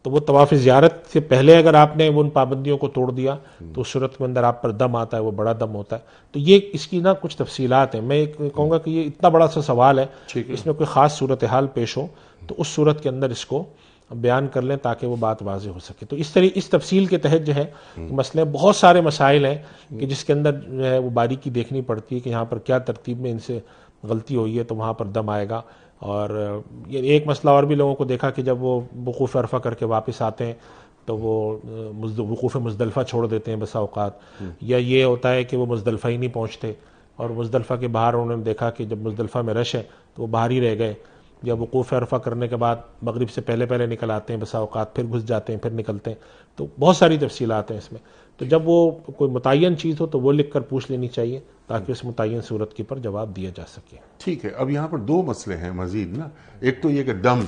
Speaker 3: تو وہ طواف زیارت سے پہلے اگر آپ نے ان پابندیوں کو توڑ دیا تو اس صورت کے اندر آپ پر دم آتا ہے، وہ بڑا دم ہوتا ہے. تو یہ اس کی نا کچھ تفصیلات ہیں. میں کہوں گا کہ یہ اتنا بڑا سا سوال ہے، اس میں کوئی خاص صورتحال پیش ہو تو اس صورت کے اندر اس کو بیان کر لیں تاکہ وہ بات واضح ہو سکے. تو اس تفصیل کے تحت جو ہے مسئلے بہت سارے مسائل ہیں کہ جس کے اندر جو ہے وہ باریکی دیکھنی پڑتی ہے کہ یہاں پر کیا ترتیب میں ان سے غلطی ہوئی ہے تو وہاں پر دم آئے گا. اور یہ ایک مسئلہ اور بھی لوگوں کو دیکھا کہ جب وہ وقوف عرفہ کر کے واپس آتے ہیں تو وہ وقوف مزدلفہ چھوڑ دیتے ہیں بسا اوقات، یا یہ ہوتا ہے کہ وہ مزدلفہ ہی نہیں پہنچتے اور مزدلفہ کے باہر انہوں نے دیکھا کہ جب مزدلفہ میں رش ہے تو وہ باہر ہی رہ گئے. جب وقوف عرفہ کرنے کے بعد مغرب سے پہلے نکل آتے ہیں بسا اوقات, پھر گھس جاتے ہیں, پھر نکلتے ہیں. تو بہت ساری تفصیلات ہیں اس میں. تو جب وہ کوئی متعین چیز ہو تو وہ لکھ کر پوچھ لینی چاہیے تاکہ اس متعین صورت کے پر جواب دیا جا سکے.
Speaker 2: ٹھیک ہے. اب یہاں پر دو مسئلے ہیں مزید نا. ایک تو یہ کہ دم,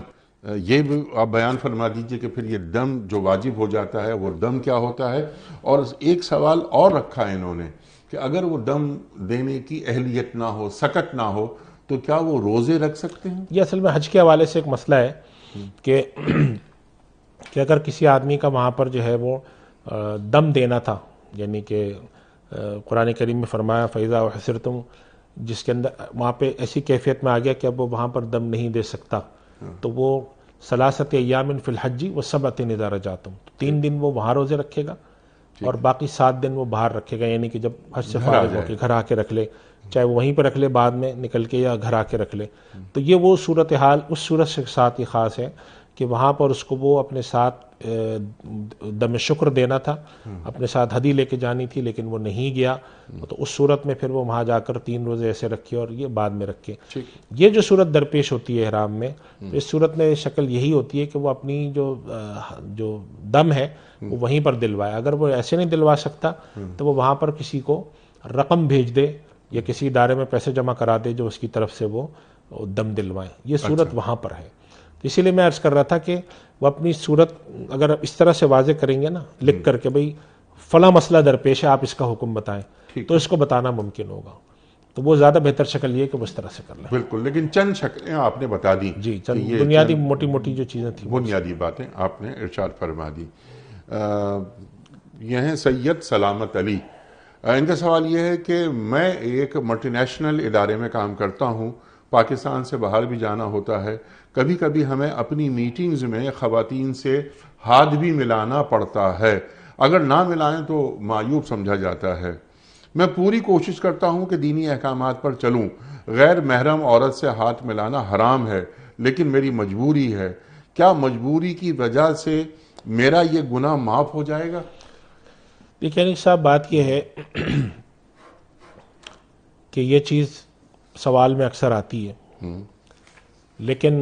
Speaker 2: یہ بھی آپ بیان فرما دیجئے کہ پھر یہ دم جو واجب ہو جاتا ہے وہ دم کیا ہوتا ہے. اور ایک سوال اور رکھا ہے انہوں نے کہ اگر وہ دم دینے کی اہلیت نہ ہو, سکت نہ ہو, تو کیا وہ روزے رکھ سکتے ہیں؟
Speaker 3: یہ اصل میں حج کے حوالے سے ایک مسئلہ ہے کہ اگر کسی آدمی کا وہاں پر جو ہے وہ دم دینا تھا, یعنی کہ قرآن کریم میں فرمایا فَإِذَا وَحْسِرْتُمْ, جس کے اندر وہاں پہ ایسی کیفیت میں آ گیا کہ اب وہ وہاں پر دم نہیں دے سکتا, تو وہ ثلاثۃ ایام فی الحج وسبعۃ اذا رجعتم, 3 دن وہ وہاں روزے رکھے گا اور باقی 7 دن وہ باہر رکھے گا, یعنی کہ جب حج سے فارغ ہو کے گھر آ کے رکھ لے, چاہے وہ وہیں پہ رکھ لے بعد میں نکل کے یا گھر آ کے رکھ لے. تو یہ وہ صورتحال اس صورت سے ساتھ ہی خاص ہے کہ وہاں پر اس کو وہ اپنے ساتھ دم شکر دینا تھا, اپنے ساتھ ہدی لے کے جانی تھی, لیکن وہ نہیں گیا, تو اس صورت میں پھر وہ وہاں جا کر 3 روزے ایسے رکھے اور یہ بعد میں رکھے. یہ جو صورت درپیش ہوتی ہے احرام میں, اس صورت میں شکل یہی ہوتی ہے کہ وہ اپنی جو دم ہے وہ وہیں پر دلوائے. اگر وہ ایسے نہیں دلوا سکتا تو وہ وہاں پر کسی کو رقم بھیج دے یا کسی ادارے میں پیسے جمع کرا دے جو اس کی طرف سے وہ دم دلوائیں. یہ صورت وہاں پر ہے. اسی لیے میں عرض کر رہا تھا کہ وہ اپنی صورت اگر اس طرح سے واضح کریں گے نا, لکھ کر کے بھئی فلاں مسئلہ درپیش ہے, آپ اس کا حکم بتائیں, تو اس کو بتانا ممکن ہوگا. تو وہ زیادہ بہتر شکل یہ کہ وہ اس طرح سے کر لیں.
Speaker 2: بالکل. لیکن چند شکلیں آپ نے بتا دی.
Speaker 3: جی, چند بنیادی موٹی موٹی جو چیزیں تھیں,
Speaker 2: بنیادی باتیں آپ نے ارشاد فرما دی. یہ ہیں سید سلامت علی. ان کا سوال یہ ہے کہ میں ایک ملٹی نیشنل ادارے میں کام کرتا ہوں, پاکستان سے باہر بھی جانا ہوتا ہے. کبھی کبھی ہمیں اپنی میٹنگز میں خواتین سے ہاتھ بھی ملانا پڑتا ہے. اگر نہ ملائیں تو معیوب سمجھا جاتا ہے. میں پوری کوشش کرتا ہوں کہ دینی احکامات پر چلوں. غیر محرم عورت سے ہاتھ ملانا حرام ہے, لیکن میری مجبوری ہے. کیا مجبوری کی وجہ سے میرا یہ گناہ معاف ہو جائے گا؟
Speaker 3: دیکھیں صاحب, بات یہ ہے کہ یہ چیز سوال میں اکثر آتی ہے, لیکن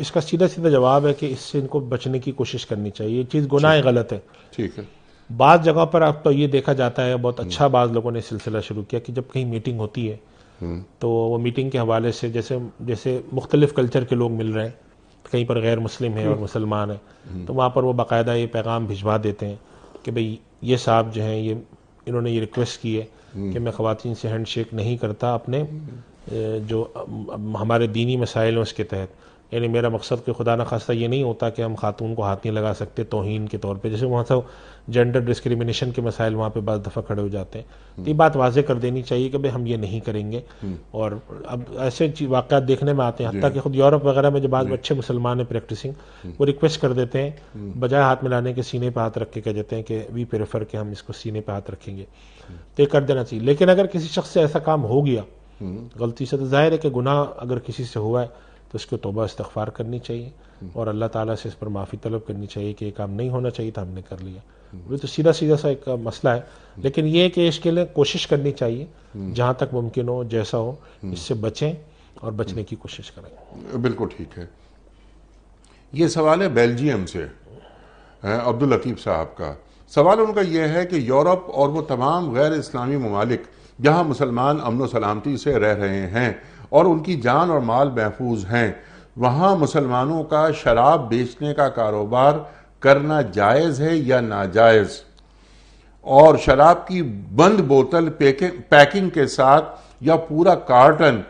Speaker 3: اس کا سیدھا سیدھا جواب ہے کہ اس سے ان کو بچنے کی کوشش کرنی چاہیے. یہ چیز گناہ غلط ہے.
Speaker 2: ٹھیک ہے.
Speaker 3: بعض جگہ پر اب تو یہ دیکھا جاتا ہے, بہت اچھا بعض لوگوں نے سلسلہ شروع کیا کہ جب کہیں میٹنگ ہوتی ہے تو وہ میٹنگ کے حوالے سے جیسے مختلف کلچر کے لوگ مل رہے ہیں, کہیں پر غیر مسلم ہیں اور مسلمان ہیں, تو وہاں پر وہ باقاعدہ یہ پیغام بھجوا دیتے ہیں کہ بھئی یہ صاحب جو ہیں انہوں نے یہ ریکویسٹ کی ہے کہ میں خواتین سے ہینڈ شیک نہیں کرتا اپنے جو ہمارے دینی مسائل ہیں اس کے تحت. یعنی میرا مقصد کہ خدا نخواستہ یہ نہیں ہوتا کہ ہم خاتون کو ہاتھ نہیں لگا سکتے توہین کے طور پہ, جیسے وہاں سے جینڈر ڈسکریمنیشن کے مسائل وہاں پہ بعض دفعہ کھڑے ہو جاتے ہیں. تو یہ بات واضح کر دینی چاہیے کہ بھئی ہم یہ نہیں کریں گے. اور اب ایسے واقعات دیکھنے میں آتے ہیں, حتیٰ کہ خود یورپ وغیرہ میں جو بعض اچھے مسلمان ہیں پریکٹسنگ, وہ ریکویسٹ کر دیتے ہیں بجائے ہاتھ ملانے کے سینے پہ ہاتھ رکھ کے کہہ دیتے ہیں کہ وی پریفر کہ ہم اس کو سینے پہ ہاتھ رکھیں گے. تو یہ کر دینا چاہیے. لیکن اگر کسی شخص سے ایسا کام ہو گیا غلطی سے, تو ظاہر ہے کہ گناہ اگر کسی سے ہوا ہے تو اس کو توبہ استغفار کرنی چاہیے اور اللہ تعالیٰ سے اس پر معافی طلب کرنی چاہیے کہ یہ کام نہیں ہونا چاہیے تھا, ہم نے کر لیا. وہ تو سیدھا سا ایک مسئلہ ہے, لیکن یہ کہ اس کے لیے کوشش کرنی چاہیے جہاں تک ممکن ہو, جیسا ہو, اس سے بچیں اور بچنے کی کوشش کریں.
Speaker 2: بالکل ٹھیک ہے. یہ سوال ہے بیلجیم سے, عبداللطیف صاحب کا. سوال ان کا یہ ہے کہ یورپ اور وہ تمام غیر اسلامی ممالک جہاں مسلمان امن و سلامتی سے رہ رہے ہیں اور ان کی جان اور مال محفوظ ہیں, وہاں مسلمانوں کا شراب بیچنے کا کاروبار کرنا جائز ہے یا ناجائز؟ اور شراب کی بند بوتل پیکنگ کے ساتھ یا پورا کارٹن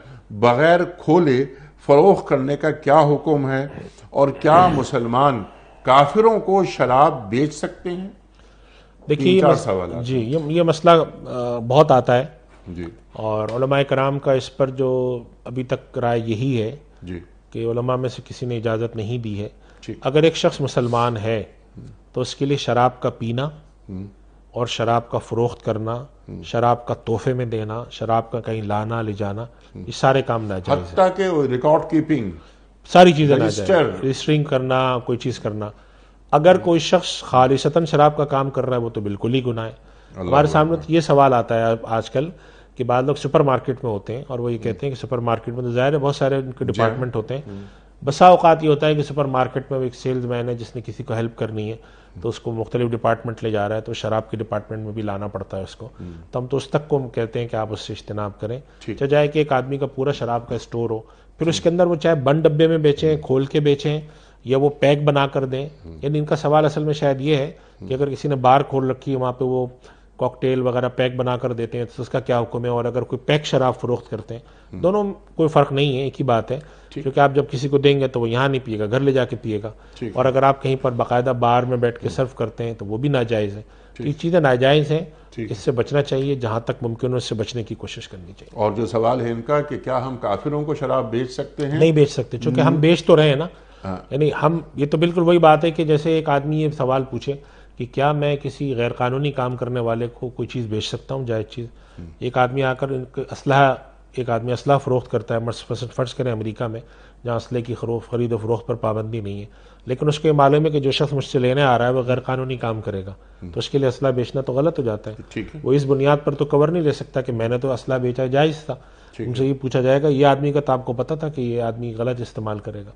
Speaker 2: بغیر کھولے فروخت کرنے کا کیا حکم ہے؟ اور کیا مسلمان کافروں کو شراب بیچ سکتے ہیں؟
Speaker 3: دیکھیے جی, یہ مسئلہ بہت آتا ہے
Speaker 2: جی,
Speaker 3: اور علماء کرام کا اس پر جو ابھی تک رائے یہی ہے
Speaker 2: جی
Speaker 3: کہ علماء میں سے کسی نے اجازت نہیں دی ہے. اگر ایک شخص مسلمان ہے تو اس کے لیے شراب کا پینا اور شراب کا فروخت کرنا, شراب کا تحفے میں دینا, شراب کا کہیں لانا لے جانا, یہ سارے کام ناجائز ہیں.
Speaker 2: حتیٰ کہ ریکارڈ کیپنگ,
Speaker 3: ساری چیزیں ناجائز, رجسٹرنگ کرنا, کوئی چیز کرنا. اگر کوئی شخص خالصتاً شراب کا کام کر رہا ہے وہ تو بالکل ہی گناہ ہے. ہمارے سامنے یہ سوال آتا ہے آج کل کہ بعض لوگ سپر مارکیٹ میں ہوتے ہیں اور وہ یہ کہتے ہیں کہ سپر مارکیٹ میں تو ظاہر ہے بہت سارے ان کے ڈپارٹمنٹ ہوتے ہیں. بسا اوقات یہ ہوتا ہے کہ سپر مارکیٹ میں ایک سیلز مین ہے جس نے کسی کو ہیلپ کرنی ہے تو اس کو مختلف ڈپارٹمنٹ لے جا رہا ہے تو شراب کے ڈپارٹمنٹ میں بھی لانا پڑتا ہے اس کو. تو ہم تو اس تک کو کہتے ہیں کہ آپ اس سے اجتناب کریں. چاہے کہ ایک آدمی کا پورا شراب کا اسٹور ہو, پھر اس کے اندر وہ چاہے بند ڈبے میں بیچیں, کھول کے بیچیں, یا وہ پیک بنا کر دیں. یعنی ان کا سوال اصل میں شاید یہ ہے کہ اگر کسی نے بار کھول رکھی ہے وہاں پہ وہ کاکٹیل وغیرہ پیک بنا کر دیتے ہیں تو اس کا کیا حکم ہے, اور اگر کوئی پیک شراب فروخت کرتے ہیں, دونوں کوئی فرق نہیں ہے, ایک ہی بات ہے. کیونکہ آپ جب کسی کو دیں گے تو وہ یہاں نہیں پیے گا, گھر لے جا کے پیے گا. اور اگر آپ کہیں پر باقاعدہ بار میں بیٹھ کے سرو کرتے ہیں تو وہ بھی ناجائز ہے. یہ چیزیں ناجائز ہیں, اس سے بچنا چاہیے, جہاں تک ممکن ہو اس سے بچنے کی کوشش کرنی چاہیے.
Speaker 2: اور جو سوال ہے ان کا کہ کیا ہم کافروں کو شراب بیچ سکتے ہیں؟
Speaker 3: نہیں بیچ سکتے, چونکہ ہم بیچ تو رہے ہیں نا. یعنی ہم, یہ تو بالکل وہی بات ہے کہ جیسے ایک آدمی یہ سوال پوچھے کہ کیا میں کسی غیر قانونی کام کرنے والے کو کوئی چیز بیچ سکتا ہوں, جائز چیز. ایک آدمی آ کر ایک آدمی اسلحہ فروخت کرتا ہے, فرض کریں امریکہ میں جہاں اسلحے کی خرید و فروخت پر پابندی نہیں ہے, لیکن اس کو یہ معلوم ہے کہ جو شخص مجھ سے لینے آ رہا ہے وہ غیر قانونی کام کرے گا, تو اس کے لیے اسلحہ بیچنا تو غلط ہو جاتا ہے. وہ اس بنیاد پر تو کور نہیں لے سکتا کہ میں نے تو اسلحہ بیچا, جائز تھا. ان سے یہ پوچھا جائے گا یہ آدمی کا تو آپ کو پتا تھا کہ یہ آدمی غلط استعمال کرے گا.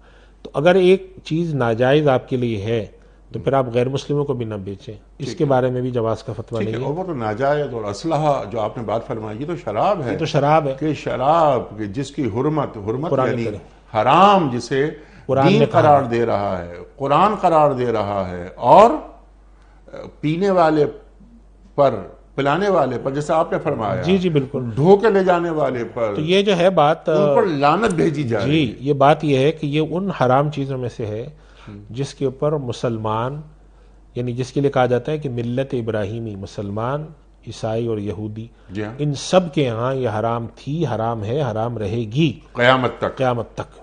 Speaker 3: تو اگر ایک چیز ناجائز آپ کے لیے ہے تو پھر آپ غیر مسلموں کو بھی نہ بیچیں, اس کے بارے میں بھی جواز کا فتویٰ نہیں ہے.
Speaker 2: اور وہ تو ناجائز, اور اسلحہ جو آپ نے بات فرمائی یہ تو شراب ہے,
Speaker 3: تو شراب ہے
Speaker 2: کہ شراب جس کی حرمت یعنی حرام جسے دین قرار دے رہا ہے, قرآن قرار دے رہا ہے, اور پینے والے پر, پلانے والے پر, جیسے آپ نے فرمایا,
Speaker 3: جی بالکل,
Speaker 2: دھوکے لے جانے والے پر,
Speaker 3: تو یہ جو ہے بات
Speaker 2: ان پر لعنت بھیجی جائے.
Speaker 3: جی یہ بات یہ ہے کہ یہ ان حرام چیزوں میں سے ہے جس کے اوپر مسلمان, یعنی جس کے لیے کہا جاتا ہے کہ ملت ابراہیمی, مسلمان, عیسائی اور یہودی, ان سب کے ہاں یہ حرام تھی, حرام ہے, حرام رہے گی
Speaker 2: قیامت تک.
Speaker 3: قیامت تک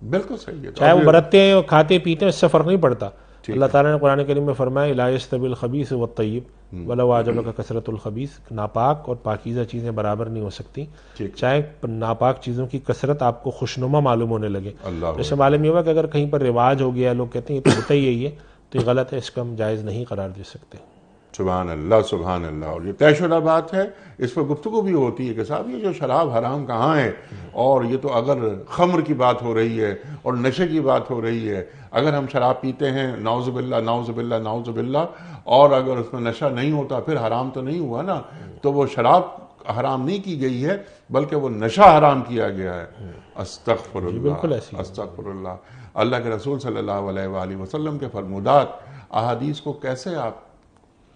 Speaker 2: بالکل صحیح ہے.
Speaker 3: چاہے وہ برتتے ہیں, کھاتے پیتے ہیں, اس سے فرق نہیں پڑتا. اللہ تعالیٰ نے قرآن کریم میں فرمایا لا یستوی الخبیث والطیب ولو اعجبک کثرۃ الخبیث, ناپاک اور پاکیزہ چیزیں برابر نہیں ہو سکتی, چاہے ناپاک چیزوں کی کثرت آپ کو خوشنما معلوم ہونے لگے. جیسے معلوم یہ ہوا کہ اگر کہیں پر رواج ہو گیا, لوگ کہتے ہیں یہ تو ہوتا ہی یہی ہے, تو یہ غلط ہے, اس کو ہم جائز نہیں قرار دے سکتے.
Speaker 2: سبحان اللہ سبحان اللہ. اور یہ طے شدہ بات ہے, اس پر گفتگو بھی ہوتی ہے کہ صاحب یہ جو شراب حرام کہاں ہے, اور یہ تو اگر خمر کی بات ہو رہی ہے اور نشے کی بات ہو رہی ہے, اگر ہم شراب پیتے ہیں نعوذ باللہ نعوذ باللہ نعوذ باللہ, اور اگر اس میں نشہ نہیں ہوتا پھر حرام تو نہیں ہوا نا. تو وہ شراب حرام نہیں کی گئی ہے بلکہ وہ نشہ حرام کیا گیا ہے. استغفر اللہ استغفر اللہ. اللہ کے رسول صلی اللہ علیہ وآلہ وسلم کے فرمودات احادیث کو کیسے آپ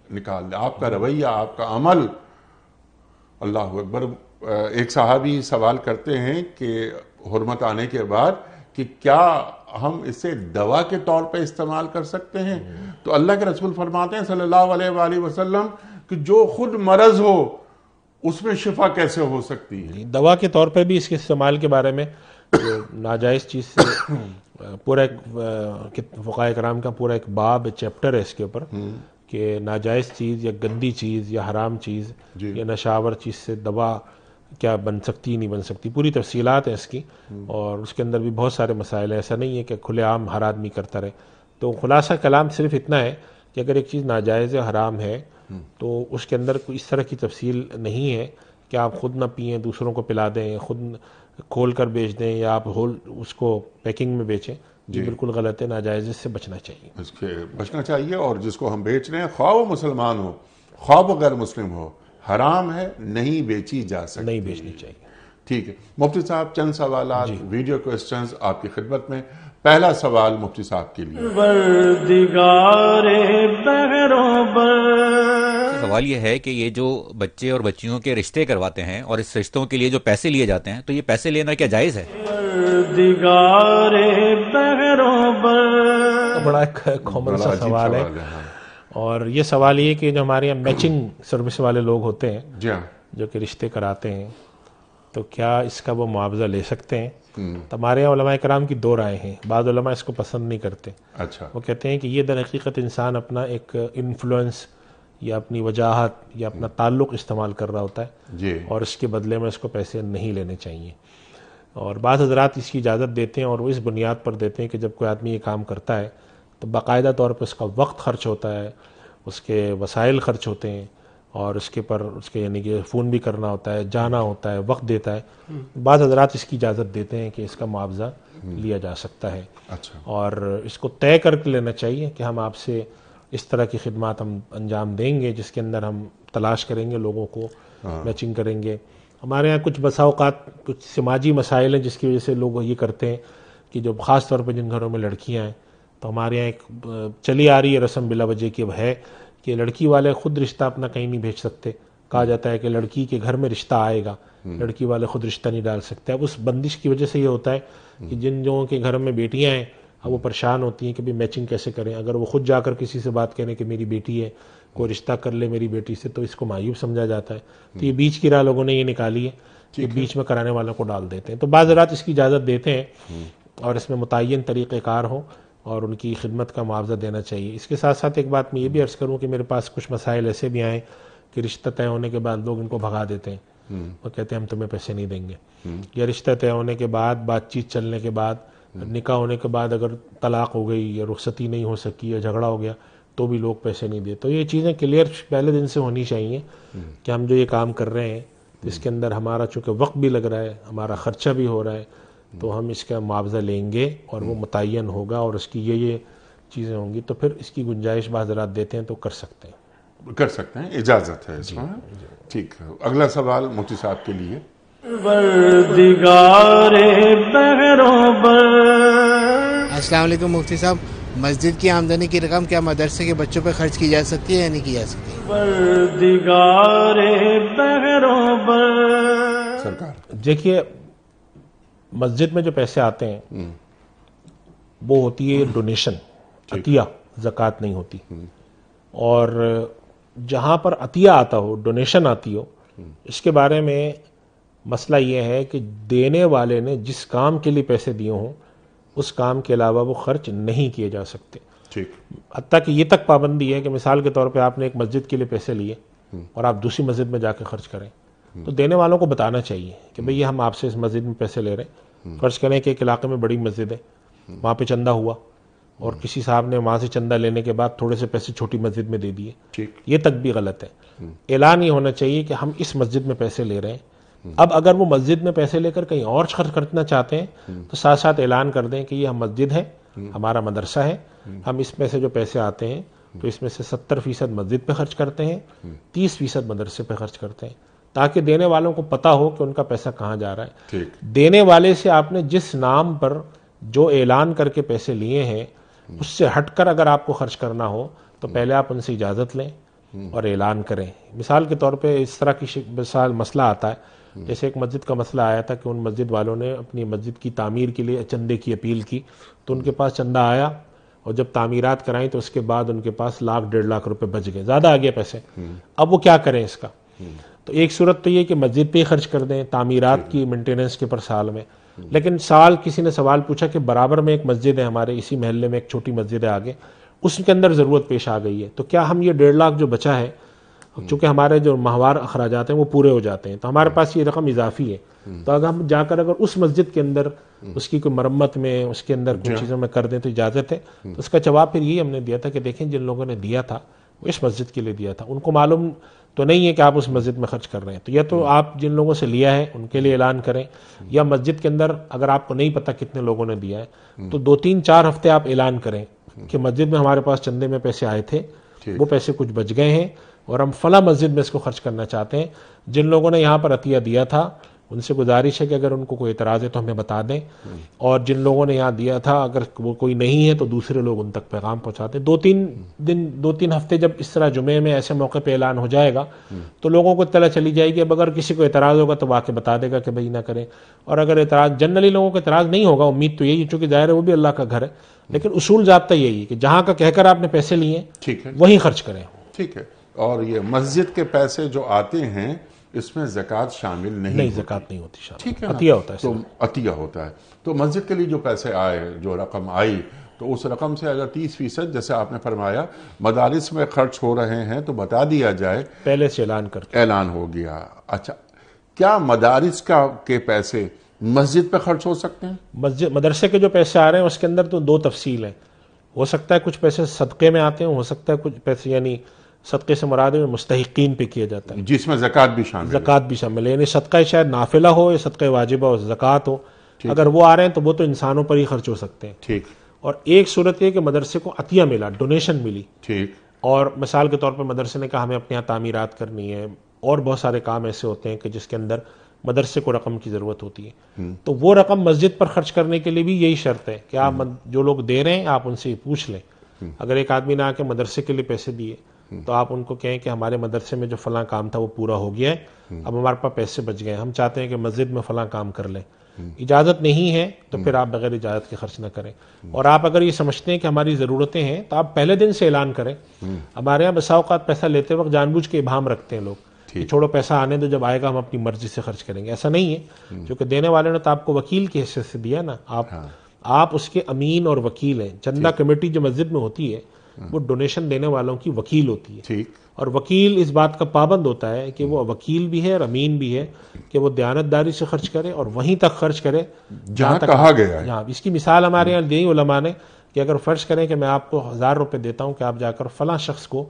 Speaker 2: نکال دیں, آپ کا رویہ, آپ کا عمل. اللہ اکبر. ایک صحابی سوال کرتے ہیں کہ حرمت آنے کے بعد کہ کیا ہم اسے دوا کے طور پہ استعمال کر سکتے ہیں؟ تو اللہ کے رسول فرماتے ہیں صلی اللہ علیہ وآلہ وسلم کہ جو خود مرض ہو اس میں شفا کیسے ہو سکتی ہے؟
Speaker 3: دوا کے طور پہ بھی اس کے استعمال کے بارے میں ناجائز چیز سے پورا ایک فقہاء کرام کا پورا ایک باب چیپٹر ہے اس کے اوپر کہ ناجائز چیز یا گندی چیز یا حرام چیز یا نشاور چیز سے دوا کیا بن سکتی نہیں بن سکتی, پوری تفصیلات ہیں اس کی, اور اس کے اندر بھی بہت سارے مسائل ہیں. ایسا نہیں ہے کہ کھلے عام ہر آدمی کرتا رہے. تو خلاصہ کلام صرف اتنا ہے کہ اگر ایک چیز ناجائز یا حرام ہے تو اس کے اندر کوئی اس طرح کی تفصیل نہیں ہے کہ آپ خود نہ پئیں, دوسروں کو پلا دیں, خود کھول کر بیچ دیں, یا آپ اس کو پیکنگ میں بیچیں. جی بالکل غلط ہے, ناجائز سے بچنا چاہیے.
Speaker 2: اس کے بچنا چاہیے. اور جس کو ہم بیچ رہے ہیں خواہ وہ مسلمان ہو خواہ وہ غیر مسلم ہو, حرام ہے, نہیں بیچی جا سکتی,
Speaker 3: نہیں بیچنی چاہیے.
Speaker 2: ٹھیک ہے مفتی صاحب, چند سوالات ویڈیو کوسچنز آپ کی خدمت میں. پہلا سوال مفتی صاحب کے لیے.
Speaker 4: سوال یہ ہے کہ یہ جو بچے اور بچیوں کے رشتے کرواتے ہیں اور اس رشتوں کے لیے جو پیسے لیے جاتے ہیں, تو یہ پیسے لینا کیا جائز ہے؟
Speaker 3: بڑا ایک کامن سا سوال ہے. اور یہ سوال یہ کہ جو ہمارے یہاں میچنگ سروس والے لوگ ہوتے ہیں جو کہ رشتے کراتے ہیں, تو کیا اس کا وہ معاوضہ لے سکتے ہیں؟ تو ہمارے یہاں علماء کرام کی دو رائے ہیں. بعض علماء اس کو پسند نہیں کرتے.
Speaker 2: اچھا.
Speaker 3: وہ کہتے ہیں کہ یہ در حقیقت انسان اپنا ایک انفلوئنس یا اپنی وجاہت یا اپنا تعلق استعمال کر رہا ہوتا ہے, اور اس کے بدلے میں اس کو پیسے نہیں لینے چاہیے. اور بعض حضرات اس کی اجازت دیتے ہیں, اور وہ اس بنیاد پر دیتے ہیں کہ جب کوئی آدمی یہ کام کرتا ہے تو باقاعدہ طور پر اس کا وقت خرچ ہوتا ہے, اس کے وسائل خرچ ہوتے ہیں, اور اس کے پر اس کے یعنی کہ فون بھی کرنا ہوتا ہے, جانا ہوتا ہے, وقت دیتا ہے. بعض حضرات اس کی اجازت دیتے ہیں کہ اس کا معاوضہ لیا جا سکتا ہے,
Speaker 2: اچھا,
Speaker 3: اور اس کو طے کر کے لینا چاہیے کہ ہم آپ سے اس طرح کی خدمات ہم انجام دیں گے, جس کے اندر ہم تلاش کریں گے لوگوں کو, میچنگ کریں گے. ہمارے یہاں کچھ بسا اوقات کچھ سماجی مسائل ہیں جس کی وجہ سے لوگ یہ کرتے ہیں کہ جو خاص طور پہ جن گھروں میں لڑکیاں ہیں, تو ہمارے یہاں ایک چلی آ رہی ہے رسم بلا وجہ کی اب ہے کہ لڑکی والے خود رشتہ اپنا کہیں نہیں بھیج سکتے. کہا جاتا ہے کہ لڑکی کے گھر میں رشتہ آئے گا, لڑکی والے خود رشتہ نہیں ڈال سکتے. اب اس بندش کی وجہ سے یہ ہوتا ہے کہ جن لوگوں کے گھر میں بیٹیاں ہیں اب وہ پریشان ہوتی ہیں کہ بھی میچنگ کیسے کریں. اگر وہ خود جا کر کسی سے بات کریں کہ میری بیٹی ہے, کوئی رشتہ کر لے میری بیٹی سے, تو اس کو معیوب سمجھا جاتا ہے. تو یہ بیچ کی راہ لوگوں نے یہ نکالی ہے کہ بیچ میں کرانے والوں کو ڈال دیتے ہیں. تو بعض رات اس کی اجازت دیتے ہیں اور اس میں متعین طریقہ کار ہو اور ان کی خدمت کا معاوضہ دینا چاہیے. اس کے ساتھ ساتھ ایک بات میں یہ بھی عرض کروں کہ میرے پاس کچھ مسائل ایسے بھی آئیں کہ رشتہ طے ہونے کے بعد لوگ ان کو بھگا دیتے ہیں, وہ کہتے ہیں ہم تمہیں پیسے نہیں دیں گے. یا رشتہ طے ہونے کے بعد بات چیت چلنے کے بعد نکاح ہونے کے بعد اگر طلاق ہو گئی یا رخصتی نہیں ہو سکی یا جھگڑا ہو گیا تو بھی لوگ پیسے نہیں دیتے. تو یہ چیزیں کلیئر پہلے دن سے ہونی چاہیے کہ ہم جو یہ کام کر رہے ہیں اس کے اندر ہمارا چونکہ وقت بھی لگ رہا ہے, ہمارا خرچہ بھی ہو رہا ہے, تو ہم اس کا معاوضہ لیں گے اور وہ متعین ہوگا اور اس کی یہ چیزیں ہوں گی, تو پھر اس کی گنجائش بعض رات دیتے ہیں تو کر سکتے ہیں.
Speaker 2: کر سکتے ہیں, اجازت ہے اس میں. ٹھیک ہے, اگلا سوال مفتی صاحب کے لیے.
Speaker 1: پروردگار بہروبر.
Speaker 5: السلام علیکم مفتی صاحب, مسجد کی آمدنی کی رقم کیا مدرسے کے بچوں پہ خرچ کی جا سکتی ہے یا نہیں کی جا سکتی؟
Speaker 1: پروردگار بہروبر.
Speaker 2: سرکار
Speaker 3: دیکھیے, مسجد میں جو پیسے آتے ہیں وہ ہوتی ہے ڈونیشن, عطیہ, زکوٰۃ نہیں ہوتی. اور جہاں پر عطیہ آتا ہو, ڈونیشن آتی ہو, اس کے بارے میں مسئلہ یہ ہے کہ دینے والے نے جس کام کے لیے پیسے دیے ہوں اس کام کے علاوہ وہ خرچ نہیں کیے جا سکتے.
Speaker 2: ٹھیک.
Speaker 3: حتیٰ کہ یہ تک پابندی ہے کہ مثال کے طور پہ آپ نے ایک مسجد کے لیے پیسے لیے اور آپ دوسری مسجد میں جا کے خرچ کریں, تو دینے والوں کو بتانا چاہیے کہ بھئی یہ ہم آپ سے اس مسجد میں پیسے لے رہے ہیں. فرض کریں کہ ایک علاقے میں بڑی مسجد ہے, وہاں پہ چندہ ہوا اور کسی صاحب نے وہاں سے چندہ لینے کے بعد تھوڑے سے پیسے چھوٹی مسجد میں دے دیے, یہ تک بھی غلط ہے. اعلان یہ ہونا چاہیے کہ ہم اس مسجد میں پیسے لے رہے ہیں. اب اگر وہ مسجد میں پیسے لے کر کہیں اور خرچ کرنا چاہتے ہیں تو ساتھ ساتھ اعلان کر دیں کہ یہ ہم مسجد ہے, ہمارا مدرسہ ہے, ہم اس میں سے جو پیسے آتے ہیں تو اس میں سے 70% مسجد پہ خرچ کرتے ہیں, 30% مدرسے پہ خرچ کرتے ہیں, تاکہ دینے والوں کو پتہ ہو کہ ان کا پیسہ کہاں جا رہا ہے. دینے والے سے آپ نے جس نام پر جو اعلان کر کے پیسے لیے ہیں اس سے ہٹ کر اگر آپ کو خرچ کرنا ہو تو پہلے آپ ان سے اجازت لیں اور اعلان کریں. مثال کے طور پہ اس طرح کی مسئلہ آتا ہے, جیسے ایک مسجد کا مسئلہ آیا تھا کہ ان مسجد والوں نے اپنی مسجد کی تعمیر کے لیے چندے کی اپیل کی, تو ان کے پاس چندہ آیا اور جب تعمیرات کرائیں تو اس کے بعد ان کے پاس 1,00,000 1,50,000 روپے بچ گئے, زیادہ آ گئے پیسے. اب وہ کیا کریں اس کا؟ تو ایک صورت تو یہ کہ مسجد پہ ہی خرچ کر دیں تعمیرات کی مینٹیننس کے پر سال میں. لیکن سال کسی نے سوال پوچھا کہ برابر میں ایک مسجد ہے ہمارے اسی محلے میں, ایک چھوٹی مسجد ہے آگے, اس کے اندر ضرورت پیش آ گئی ہے, تو کیا ہم یہ 1,50,000 جو بچا ہے, چونکہ ہمارے جو ماہوار اخراجات ہیں وہ پورے ہو جاتے ہیں تو ہمارے پاس یہ رقم اضافی ہے, تو اگر ہم جا کر اگر اس مسجد کے اندر اس کی کوئی مرمت میں اس کے اندر کچھ چیزوں میں کر دیں تو اجازت ہے. تو اس کا جواب پھر یہی ہم نے دیا تھا کہ دیکھیں جن لوگوں نے دیا تھا وہ اس مسجد کے لیے دیا تھا, ان کو معلوم تو نہیں ہے کہ آپ اس مسجد میں خرچ کر رہے ہیں, تو یا تو آپ جن لوگوں سے لیا ہے ان کے لیے اعلان کریں, یا مسجد کے اندر اگر آپ کو نہیں پتا کتنے لوگوں نے دیا ہے تو 2-3-4 ہفتے آپ اعلان کریں کہ مسجد میں ہمارے پاس چندے میں پیسے آئے تھے, وہ پیسے کچھ بچ گئے ہیں اور ہم فلاں مسجد میں اس کو خرچ کرنا چاہتے ہیں. جن لوگوں نے یہاں پر عطیہ دیا تھا ان سے گزارش ہے کہ اگر ان کو کوئی اعتراض ہے تو ہمیں بتا دیں, اور جن لوگوں نے یہاں دیا تھا اگر وہ کوئی نہیں ہے تو دوسرے لوگ ان تک پیغام پہنچاتے ہیں. 2-3 ہفتے جب اس طرح جمعے میں ایسے موقع پہ اعلان ہو جائے گا تو لوگوں کو اطلاع چلی جائے گی. اب اگر کسی کو اعتراض ہوگا تو واقع بتا دے گا کہ بھائی نہ کریں, اور اگر اعتراض جنرلی لوگوں کو اعتراض نہیں ہوگا, امید تو یہی ہے چونکہ ظاہر ہے وہ بھی اللہ کا گھر ہے, لیکن اصول ضابطہ یہی ہے کہ جہاں کا کہہ کر آپ نے پیسے لیے وہیں خرچ کریں.
Speaker 2: ٹھیک ہے. اور یہ مسجد کے پیسے جو آتے ہیں اس میں زکوٰۃ شامل نہیں
Speaker 3: زکوٰۃ نہیں ہوتی شامل,
Speaker 2: ٹھیک ہے,
Speaker 3: عطیہ ہوتا ہے.
Speaker 2: تو عطیہ ہوتا ہے. تو مسجد کے لیے جو پیسے آئے, جو رقم آئی, تو اس رقم سے اگر 30% جیسے آپ نے فرمایا مدارس میں خرچ ہو رہے ہیں تو بتا دیا جائے,
Speaker 3: پہلے سے اعلان کرتے,
Speaker 2: اعلان ہو گیا. اچھا, کیا مدارس کے پیسے مسجد پہ خرچ ہو سکتے ہیں؟
Speaker 3: مدرسے کے جو پیسے آ رہے ہیں اس کے اندر تو 2 تفصیل ہیں. ہو سکتا ہے کچھ پیسے صدقے میں آتے ہیں, ہو سکتا ہے کچھ پیسے یعنی صدقے سے مراد ہے مستحقین پہ کیا جاتا ہے،
Speaker 2: جس میں زکوٰۃ بھی شامل ہے.
Speaker 3: زکوٰۃ بھی شامل ہے. یعنی صدقہ شاید نافلہ ہو یا صدقہ واجبہ ہو، زکوٰۃ ہو، اگر وہ آ رہے ہیں تو وہ تو انسانوں پر ہی خرچ ہو سکتے ہیں.
Speaker 2: ٹھیک
Speaker 3: اور ایک صورت یہ کہ مدرسے کو عطیہ ملا، ڈونیشن ملی،
Speaker 2: ٹھیک.
Speaker 3: اور مثال کے طور پر مدرسے نے کہا ہمیں اپنے یہاں تعمیرات کرنی ہے، اور بہت سارے کام ایسے ہوتے ہیں کہ جس کے اندر مدرسے کو رقم کی ضرورت ہوتی ہے، تو وہ رقم مسجد پر خرچ کرنے کے لیے بھی یہی شرط ہے کہ آپ جو لوگ دے رہے ہیں آپ ان سے پوچھ لیں. اگر ایک آدمی نے آ کے مدرسے کے لیے پیسے دیے تو آپ ان کو کہیں کہ ہمارے مدرسے میں جو فلاں کام تھا وہ پورا ہو گیا ہے، اب ہمارے پاس پیسے بچ گئے ہیں، ہم چاہتے ہیں کہ مسجد میں فلاں کام کر لیں. اجازت نہیں ہے تو پھر آپ بغیر اجازت کے خرچ نہ کریں. اور آپ اگر یہ سمجھتے ہیں کہ ہماری ضرورتیں ہیں تو آپ پہلے دن سے اعلان کریں. ہمارے یہاں بسا اوقات پیسہ لیتے وقت جان بوجھ کے ابہام رکھتے ہیں لوگ کہ چھوڑو پیسہ آنے دو، جب آئے گا ہم اپنی مرضی سے خرچ کریں گے. ایسا نہیں ہے، کیونکہ دینے والے نے تو آپ کو وکیل کی حیثیت سے دیا نا، آپ اس کے امین اور وکیل ہیں. چندہ کمیٹی جو مسجد میں ہوتی ہے وہ ڈونیشن دینے والوں کی وکیل ہوتی ہے،
Speaker 2: ٹھیک.
Speaker 3: اور وکیل اس بات کا پابند ہوتا ہے کہ وہ وکیل بھی ہے اور امین بھی ہے کہ وہ دیانتداری سے خرچ کرے اور وہیں تک خرچ کرے
Speaker 2: جہاں کہا گیا ہے.
Speaker 3: جہاں. اس کی مثال ہمارے یہاں دی علماء نے کہ اگر فرض کریں کہ میں آپ کو 1000 روپے دیتا ہوں کہ آپ جا کر فلاں شخص کو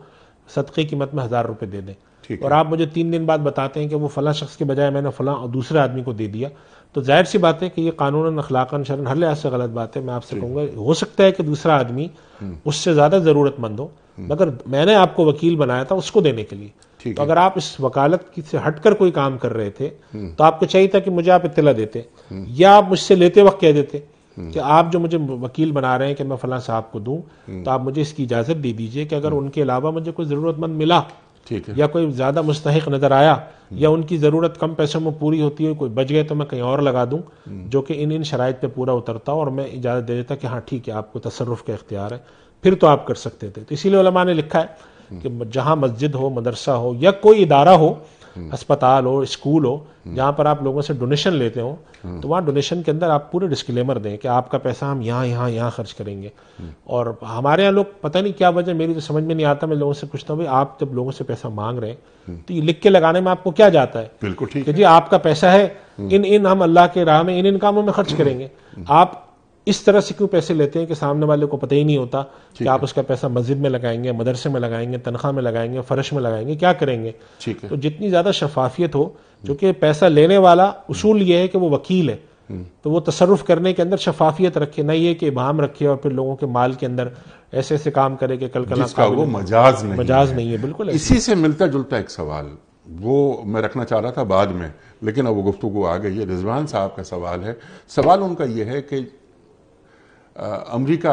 Speaker 3: صدقے کی قیمت میں 1000 روپے دے دیں، اور آپ مجھے 3 دن بعد بتاتے ہیں کہ وہ فلاں شخص کے بجائے میں نے فلاں دوسرے آدمی کو دے دیا، تو ظاہر سی بات ہے کہ یہ قانوناً اخلاقاً شرعاً ہر لحاظ سے غلط بات ہے. میں آپ سے کہوں گا ہو سکتا ہے کہ دوسرا آدمی اس سے زیادہ ضرورت مند ہو، مگر میں نے آپ کو وکیل بنایا تھا اس کو دینے کے لیے. تو اگر آپ اس وکالت سے ہٹ کر کوئی کام کر رہے تھے تو آپ کو چاہیے تھا کہ مجھے آپ اطلاع دیتے، یا آپ مجھ سے لیتے وقت کہہ دیتے کہ آپ جو مجھے وکیل بنا رہے ہیں کہ میں فلاں صاحب کو دوں تو آپ مجھے اس کی اجازت دے دیجئے کہ اگر ان کے علاوہ مجھے کوئی ضرورت مند ملا یا کوئی زیادہ مستحق نظر آیا یا ان کی ضرورت کم پیسوں میں پوری ہوتی ہے، کوئی بچ گئے تو میں کہیں اور لگا دوں جو کہ ان شرائط پہ پورا اترتا اور میں اجازت دے دیتا کہ ہاں ٹھیک ہے آپ کو تصرف کا اختیار ہے، پھر تو آپ کر سکتے تھے. تو اسی لیے علماء نے لکھا ہے کہ جہاں مسجد ہو، مدرسہ ہو یا کوئی ادارہ ہو، ہسپتال ہو، اسکول ہو، جہاں پر آپ لوگوں سے ڈونیشن لیتے ہوں تو وہاں ڈونیشن کے اندر آپ پورے ڈسکلیمر دیں کہ آپ کا پیسہ ہم یہاں خرچ کریں گے. اور ہمارے یہاں لوگ پتہ نہیں کیا وجہ، میری تو سمجھ میں نہیں آتا، میں لوگوں سے پوچھتا ہوں بھائی آپ جب لوگوں سے پیسہ مانگ رہے ہیں تو یہ لکھ کے لگانے میں آپ کو کیا جاتا ہے؟
Speaker 2: بالکل ٹھیک
Speaker 3: کہ جی آپ کا پیسہ ہے، ہم اللہ کے راہ میں ان کاموں میں خرچ کریں گے. آپ اس طرح سے کیوں پیسے لیتے ہیں کہ سامنے والے کو پتہ ہی نہیں ہوتا کہ آپ اس کا پیسہ مسجد میں لگائیں گے، مدرسے میں لگائیں گے، تنخواہ میں لگائیں گے، فرش میں لگائیں گے، کیا کریں گے؟ تو جتنی زیادہ شفافیت ہو، جو کہ پیسہ لینے والا اصول یہ ہے کہ وہ وکیل ہے تو وہ تصرف کرنے کے اندر شفافیت رکھے، نہ یہ کہ ابہام رکھے اور پھر لوگوں کے مال کے اندر ایسے ایسے کام کرے کہ کل
Speaker 2: جس کا وہ مجاز
Speaker 3: نہیں ہے. بالکل
Speaker 2: اسی سے ملتا جلتا ایک سوال وہ میں رکھنا چاہ رہا تھا بعد میں، لیکن اب وہ گفتگو آ گئی ہے. رضوان صاحب کا سوال ہے، سوال ان کا یہ ہے کہ امریکہ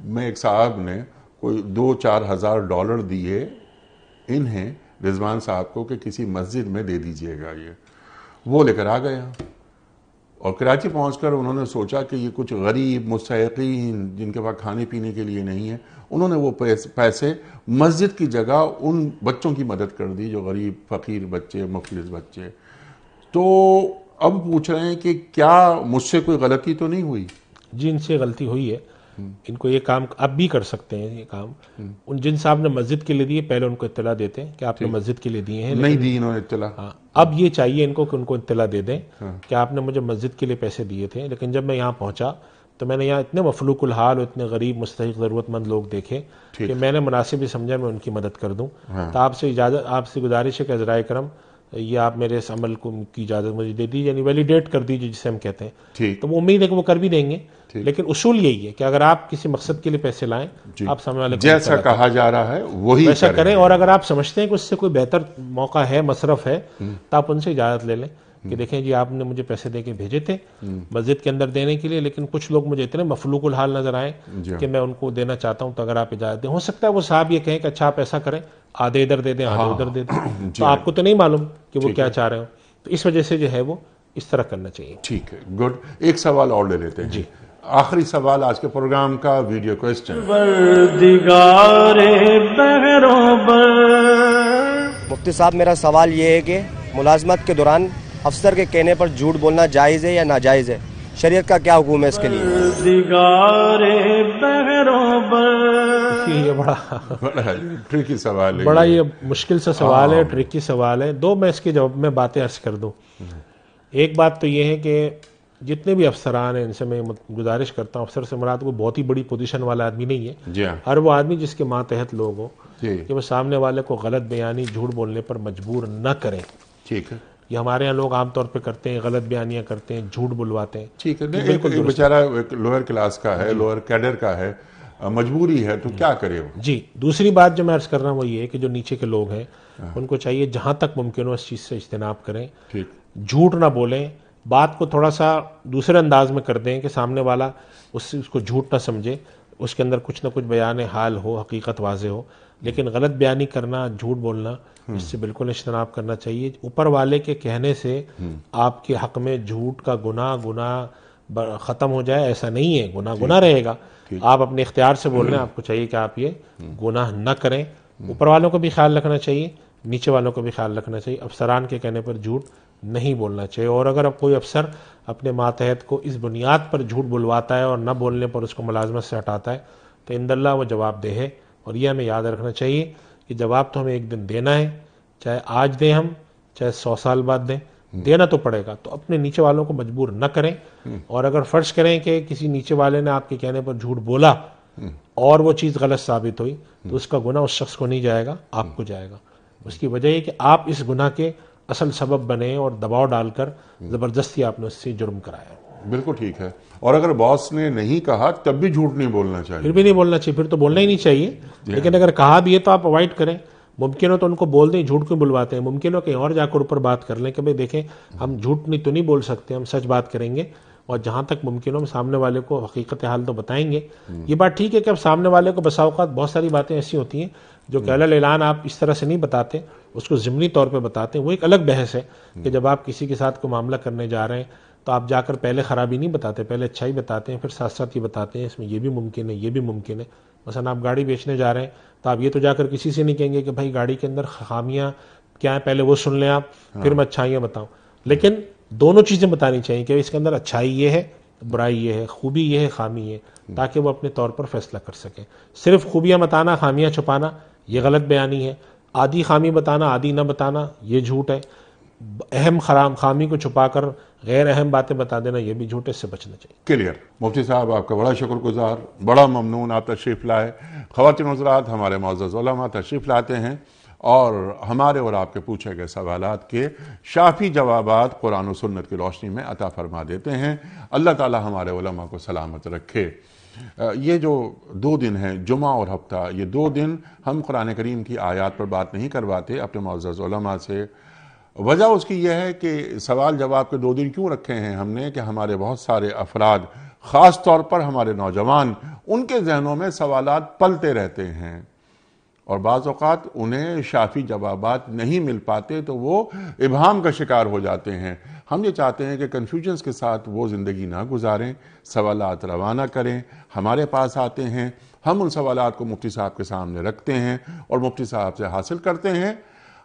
Speaker 2: میں ایک صاحب نے کوئی 2-4 ہزار ڈالر دیے انہیں رضوان صاحب کو کہ کسی مسجد میں دے دیجئے گا، یہ وہ لے کر آ گیا اور کراچی پہنچ کر انہوں نے سوچا کہ یہ کچھ غریب مستحقین جن کے پاس کھانے پینے کے لیے نہیں ہے، انہوں نے وہ پیسے مسجد کی جگہ ان بچوں کی مدد کر دی جو غریب فقیر بچے، مفلس بچے. تو اب پوچھ رہے ہیں کہ کیا مجھ سے کوئی غلطی تو نہیں ہوئی؟
Speaker 3: جی ان سے غلطی ہوئی ہے. ان کو یہ کام اب بھی کر سکتے ہیں. یہ کام ان جن صاحب نے مسجد کے لیے دیے پہلے ان کو اطلاع دیتے ہیں کہ آپ نے مسجد کے لیے دیے ہیں،
Speaker 2: نہیں دی انہوں نے اطلاع.
Speaker 3: اب یہ چاہیے ان کو کہ ان کو اطلاع دے دیں کہ آپ نے مجھے مسجد کے لیے پیسے دیے تھے، لیکن جب میں یہاں پہنچا تو میں نے یہاں اتنے مفلوق الحال اور اتنے غریب مستحق ضرورت مند لوگ دیکھے کہ میں نے مناسب ہی سمجھا میں ان کی مدد کر دوں. تو آپ سے اجازت، آپ سے گزارش ہے کہ عذرائے کرم یہ آپ میرے اس عمل کو کی اجازت مجھے دے دیجیے، یعنی ویلیڈیٹ کر دیجیے جسے ہم کہتے ہیں. تو وہ امید ہے کہ وہ کر بھی دیں گے، لیکن اصول یہی ہے کہ اگر آپ کسی مقصد کے لیے پیسے لائیں آپ سامنے والے
Speaker 2: جیسا کہا جا رہا ہے وہی
Speaker 3: ویسا کریں، اور اگر آپ سمجھتے ہیں کہ اس سے کوئی بہتر موقع ہے، مصرف ہے، تو آپ ان سے اجازت لے لیں کہ دیکھیں جی آپ نے مجھے پیسے دے کے بھیجے تھے مسجد کے اندر دینے کے لیے، لیکن کچھ لوگ مجھے اتنے مفلوق الحال نظر آئے کہ میں ان کو دینا چاہتا ہوں، تو اگر آپ اجازت دیں. ہو سکتا ہے وہ صاحب یہ کہیں کہ اچھا آپ ایسا کریں آدھے ادھر دے دیں آدھے ادھر دے دیں، تو آپ کو تو نہیں معلوم کہ وہ کیا چاہ رہے ہوں، تو اس وجہ سے جو ہے وہ اس طرح کرنا چاہیے.
Speaker 2: ٹھیک ہے، گڈ. ایک سوال اور لے لیتے ہیں. جی آخری سوال آج کے پروگرام کا ویڈیو کوسچن.
Speaker 6: مفتی صاحب میرا سوال یہ ہے کہ ملازمت کے دوران افسر کے کہنے پر جھوٹ بولنا جائز ہے یا ناجائز ہے؟ شریعت کا کیا حکم ہے اس کے لیے؟
Speaker 3: یہ
Speaker 2: بڑا ٹرکی سوال ہے،
Speaker 3: بڑا یہ مشکل سا سوال ہے، ٹرکی سوال ہے. دو میں اس کے جواب میں باتیں عرض کر دوں. ایک بات تو یہ ہے کہ جتنے بھی افسران ہیں ان سے میں گزارش کرتا ہوں، افسر سے مراد کو بہت ہی بڑی پوزیشن والا آدمی نہیں ہے، ہر وہ آدمی جس کے ماتحت لوگ ہوں
Speaker 2: جی
Speaker 3: کہ وہ سامنے والے کو غلط بیانی جھوٹ بولنے پر مجبور نہ کریں.
Speaker 2: ٹھیک ہے
Speaker 3: یہ ہمارے یہاں لوگ عام طور پہ کرتے ہیں, غلط بیانیاں کرتے ہیں, جھوٹ بلواتے ہیں.
Speaker 2: ٹھیک ہے. ایک بیچارہ ایک لوئر کلاس کا ہے, لوئر کیڈر کا ہے, مجبوری ہے, تو کیا کرے وہ؟
Speaker 3: جی دوسری بات جو میں عرض کر رہا ہوں وہ یہ ہے کہ جو نیچے کے لوگ ہیں ان کو چاہیے جہاں تک ممکن ہو اس چیز سے اجتناب کریں,
Speaker 2: ٹھیک,
Speaker 3: جھوٹ نہ بولیں, بات کو تھوڑا سا دوسرے انداز میں کر دیں کہ سامنے والا اس کو جھوٹ نہ سمجھے, اس کے اندر کچھ نہ کچھ بیان حال ہو, حقیقت واضح ہو. لیکن غلط بیانی کرنا, جھوٹ بولنا, اس سے بالکل اجتناب کرنا چاہیے. اوپر والے کے کہنے سے آپ کے حق میں جھوٹ کا گناہ ختم ہو جائے ایسا نہیں ہے, گناہ رہے گا. آپ اپنے اختیار سے بول رہے ہیں, آپ کو چاہیے کہ آپ یہ گناہ نہ کریں. اوپر والوں کو بھی خیال رکھنا چاہیے, نیچے والوں کو بھی خیال رکھنا چاہیے. افسران کے کہنے پر جھوٹ نہیں بولنا چاہیے. اور اگر اب کوئی افسر اپنے ماتحت کو اس بنیاد پر جھوٹ بلواتا ہے اور نہ بولنے پر اس کو ملازمت سے ہٹاتا ہے تو عند اللہ وہ جواب دہ ہے. اور یہ ہمیں یاد رکھنا چاہیے کہ جواب تو ہمیں ایک دن دینا ہے, چاہے آج دیں ہم, چاہے 100 سال بعد دیں, دینا تو پڑے گا. تو اپنے نیچے والوں کو مجبور نہ کریں. اور اگر فرض کریں کہ کسی نیچے والے نے آپ کے کہنے پر جھوٹ بولا اور وہ چیز غلط ثابت ہوئی تو اس کا گناہ اس شخص کو نہیں جائے گا, آپ کو جائے گا. اس کی وجہ یہ کہ آپ اس گناہ کے اصل سبب بنے اور دباؤ ڈال کر زبردستی آپ نے اس سے جرم کرایا.
Speaker 2: بالکل ٹھیک ہے. اور اگر باس نے نہیں کہا تب بھی جھوٹ نہیں بولنا چاہیے,
Speaker 3: پھر بھی نہیں بولنا چاہیے, پھر تو بولنا ہی نہیں چاہیے. لیکن اگر کہا بھی ہے تو آپ اوائڈ کریں. ممکن ہو تو ان کو بول دیں, جھوٹ کیوں بلواتے ہیں. ممکن ہو کہیں اور جا کر اوپر بات کر لیں کہ بھئی دیکھیں ہم جھوٹ نہیں تو نہیں بول سکتے, ہم سچ بات کریں گے اور جہاں تک ممکن ہو ہم سامنے والے کو حقیقت حال تو بتائیں گے. یہ بات ٹھیک ہے کہ اب سامنے والے کو بسا اوقات بہت ساری باتیں ایسی ہوتی ہیں جو کہ اعلان آپ اس طرح سے نہیں بتاتے, اس کو ضمنی طور پہ بتاتے ہیں. وہ ایک الگ بحث ہے کہ جب آپ کسی کے ساتھ کوئی معاملہ کرنے جا رہے ہیں تو آپ جا کر پہلے خرابی نہیں بتاتے, پہلے اچھائی بتاتے ہیں, پھر ساتھ ساتھ یہ بتاتے ہیں اس میں یہ بھی ممکن ہے, یہ بھی ممکن ہے. مثلا آپ گاڑی بیچنے جا رہے ہیں تو آپ یہ تو جا کر کسی سے نہیں کہیں گے کہ بھائی گاڑی کے اندر خامیاں کیا ہیں, پہلے وہ سن لیں آپ, پھر میں اچھائیاں بتاؤں. لیکن دونوں چیزیں بتانی چاہیے کہ اس کے اندر اچھائی یہ ہے, برائی یہ ہے, خوبی یہ ہے, خامی یہ, تاکہ وہ اپنے طور پر فیصلہ کر سکیں. صرف خوبیاں بتانا, خامیاں چھپانا یہ غلط بیانی ہے. آدھی خامی بتانا, آدھی نہ بتانا یہ جھوٹ ہے. اہم خامی کو چھپا کر غیر اہم باتیں بتا دینا یہ بھی جھوٹ ہے, اس سے بچنا چاہیے.
Speaker 2: کلیئر. مفتی صاحب آپ کا بڑا شکر گزار, بڑا ممنون آپ تشریف لائے. خواتین حضرات, ہمارے معزز علماء تشریف لاتے ہیں اور ہمارے اور آپ کے پوچھے گئے سوالات کے شافی جوابات قرآن و سنت کی روشنی میں عطا فرما دیتے ہیں. اللہ تعالی ہمارے علماء کو سلامت رکھے. یہ جو 2 دن ہیں, جمعہ اور ہفتہ, یہ 2 دن ہم قرآن کریم کی آیات پر بات نہیں کرواتے اپنے معزز علماء سے. وجہ اس کی یہ ہے کہ سوال جواب کے 2 دن کیوں رکھے ہیں ہم نے کہ ہمارے بہت سارے افراد, خاص طور پر ہمارے نوجوان, ان کے ذہنوں میں سوالات پلتے رہتے ہیں اور بعض اوقات انہیں شافی جوابات نہیں مل پاتے تو وہ ابہام کا شکار ہو جاتے ہیں. ہم یہ چاہتے ہیں کہ کنفیوژنز کے ساتھ وہ زندگی نہ گزاریں, سوالات روانہ کریں. ہمارے پاس آتے ہیں, ہم ان سوالات کو مفتی صاحب کے سامنے رکھتے ہیں اور مفتی صاحب سے حاصل کرتے ہیں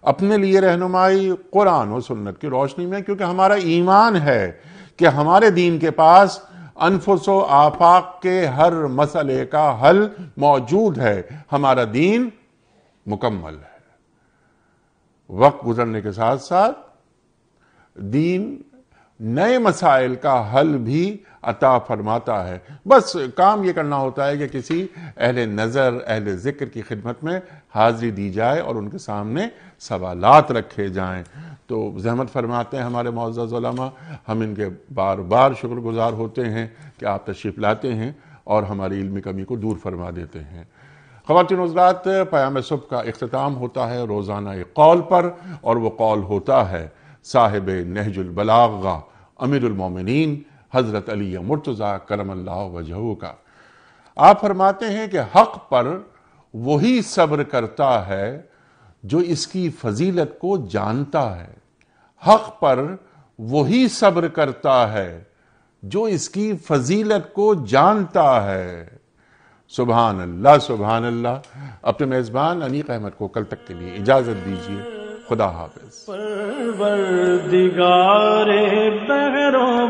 Speaker 2: اپنے لیے رہنمائی قرآن و سنت کی روشنی میں, کیونکہ ہمارا ایمان ہے کہ ہمارے دین کے پاس انفس و آفاق کے ہر مسئلے کا حل موجود ہے. ہمارا دین مکمل ہے. وقت گزرنے کے ساتھ ساتھ دین نئے مسائل کا حل بھی عطا فرماتا ہے. بس کام یہ کرنا ہوتا ہے کہ کسی اہل نظر, اہل ذکر کی خدمت میں حاضری دی جائے اور ان کے سامنے سوالات رکھے جائیں. تو زحمت فرماتے ہیں ہمارے معزز علماء, ہم ان کے بار بار شکر گزار ہوتے ہیں کہ آپ تشریف لاتے ہیں اور ہماری علمی کمی کو دور فرما دیتے ہیں. خواتین حضرات, پیام صبح کا اختتام ہوتا ہے روزانہ ایک قول پر, اور وہ قول ہوتا ہے صاحب نہج البلاغہ امیر المومنین حضرت علی مرتضیٰ کرم اللہ وجہہ کا. آپ فرماتے ہیں کہ حق پر وہی صبر کرتا ہے جو اس کی فضیلت کو جانتا ہے. حق پر وہی صبر کرتا ہے جو اس کی فضیلت کو جانتا ہے. سبحان اللہ, سبحان اللہ. اپنے میزبان انیق احمد کو کل تک کے لیے اجازت دیجیے. خدا حافظ.
Speaker 1: پروردگار بہروں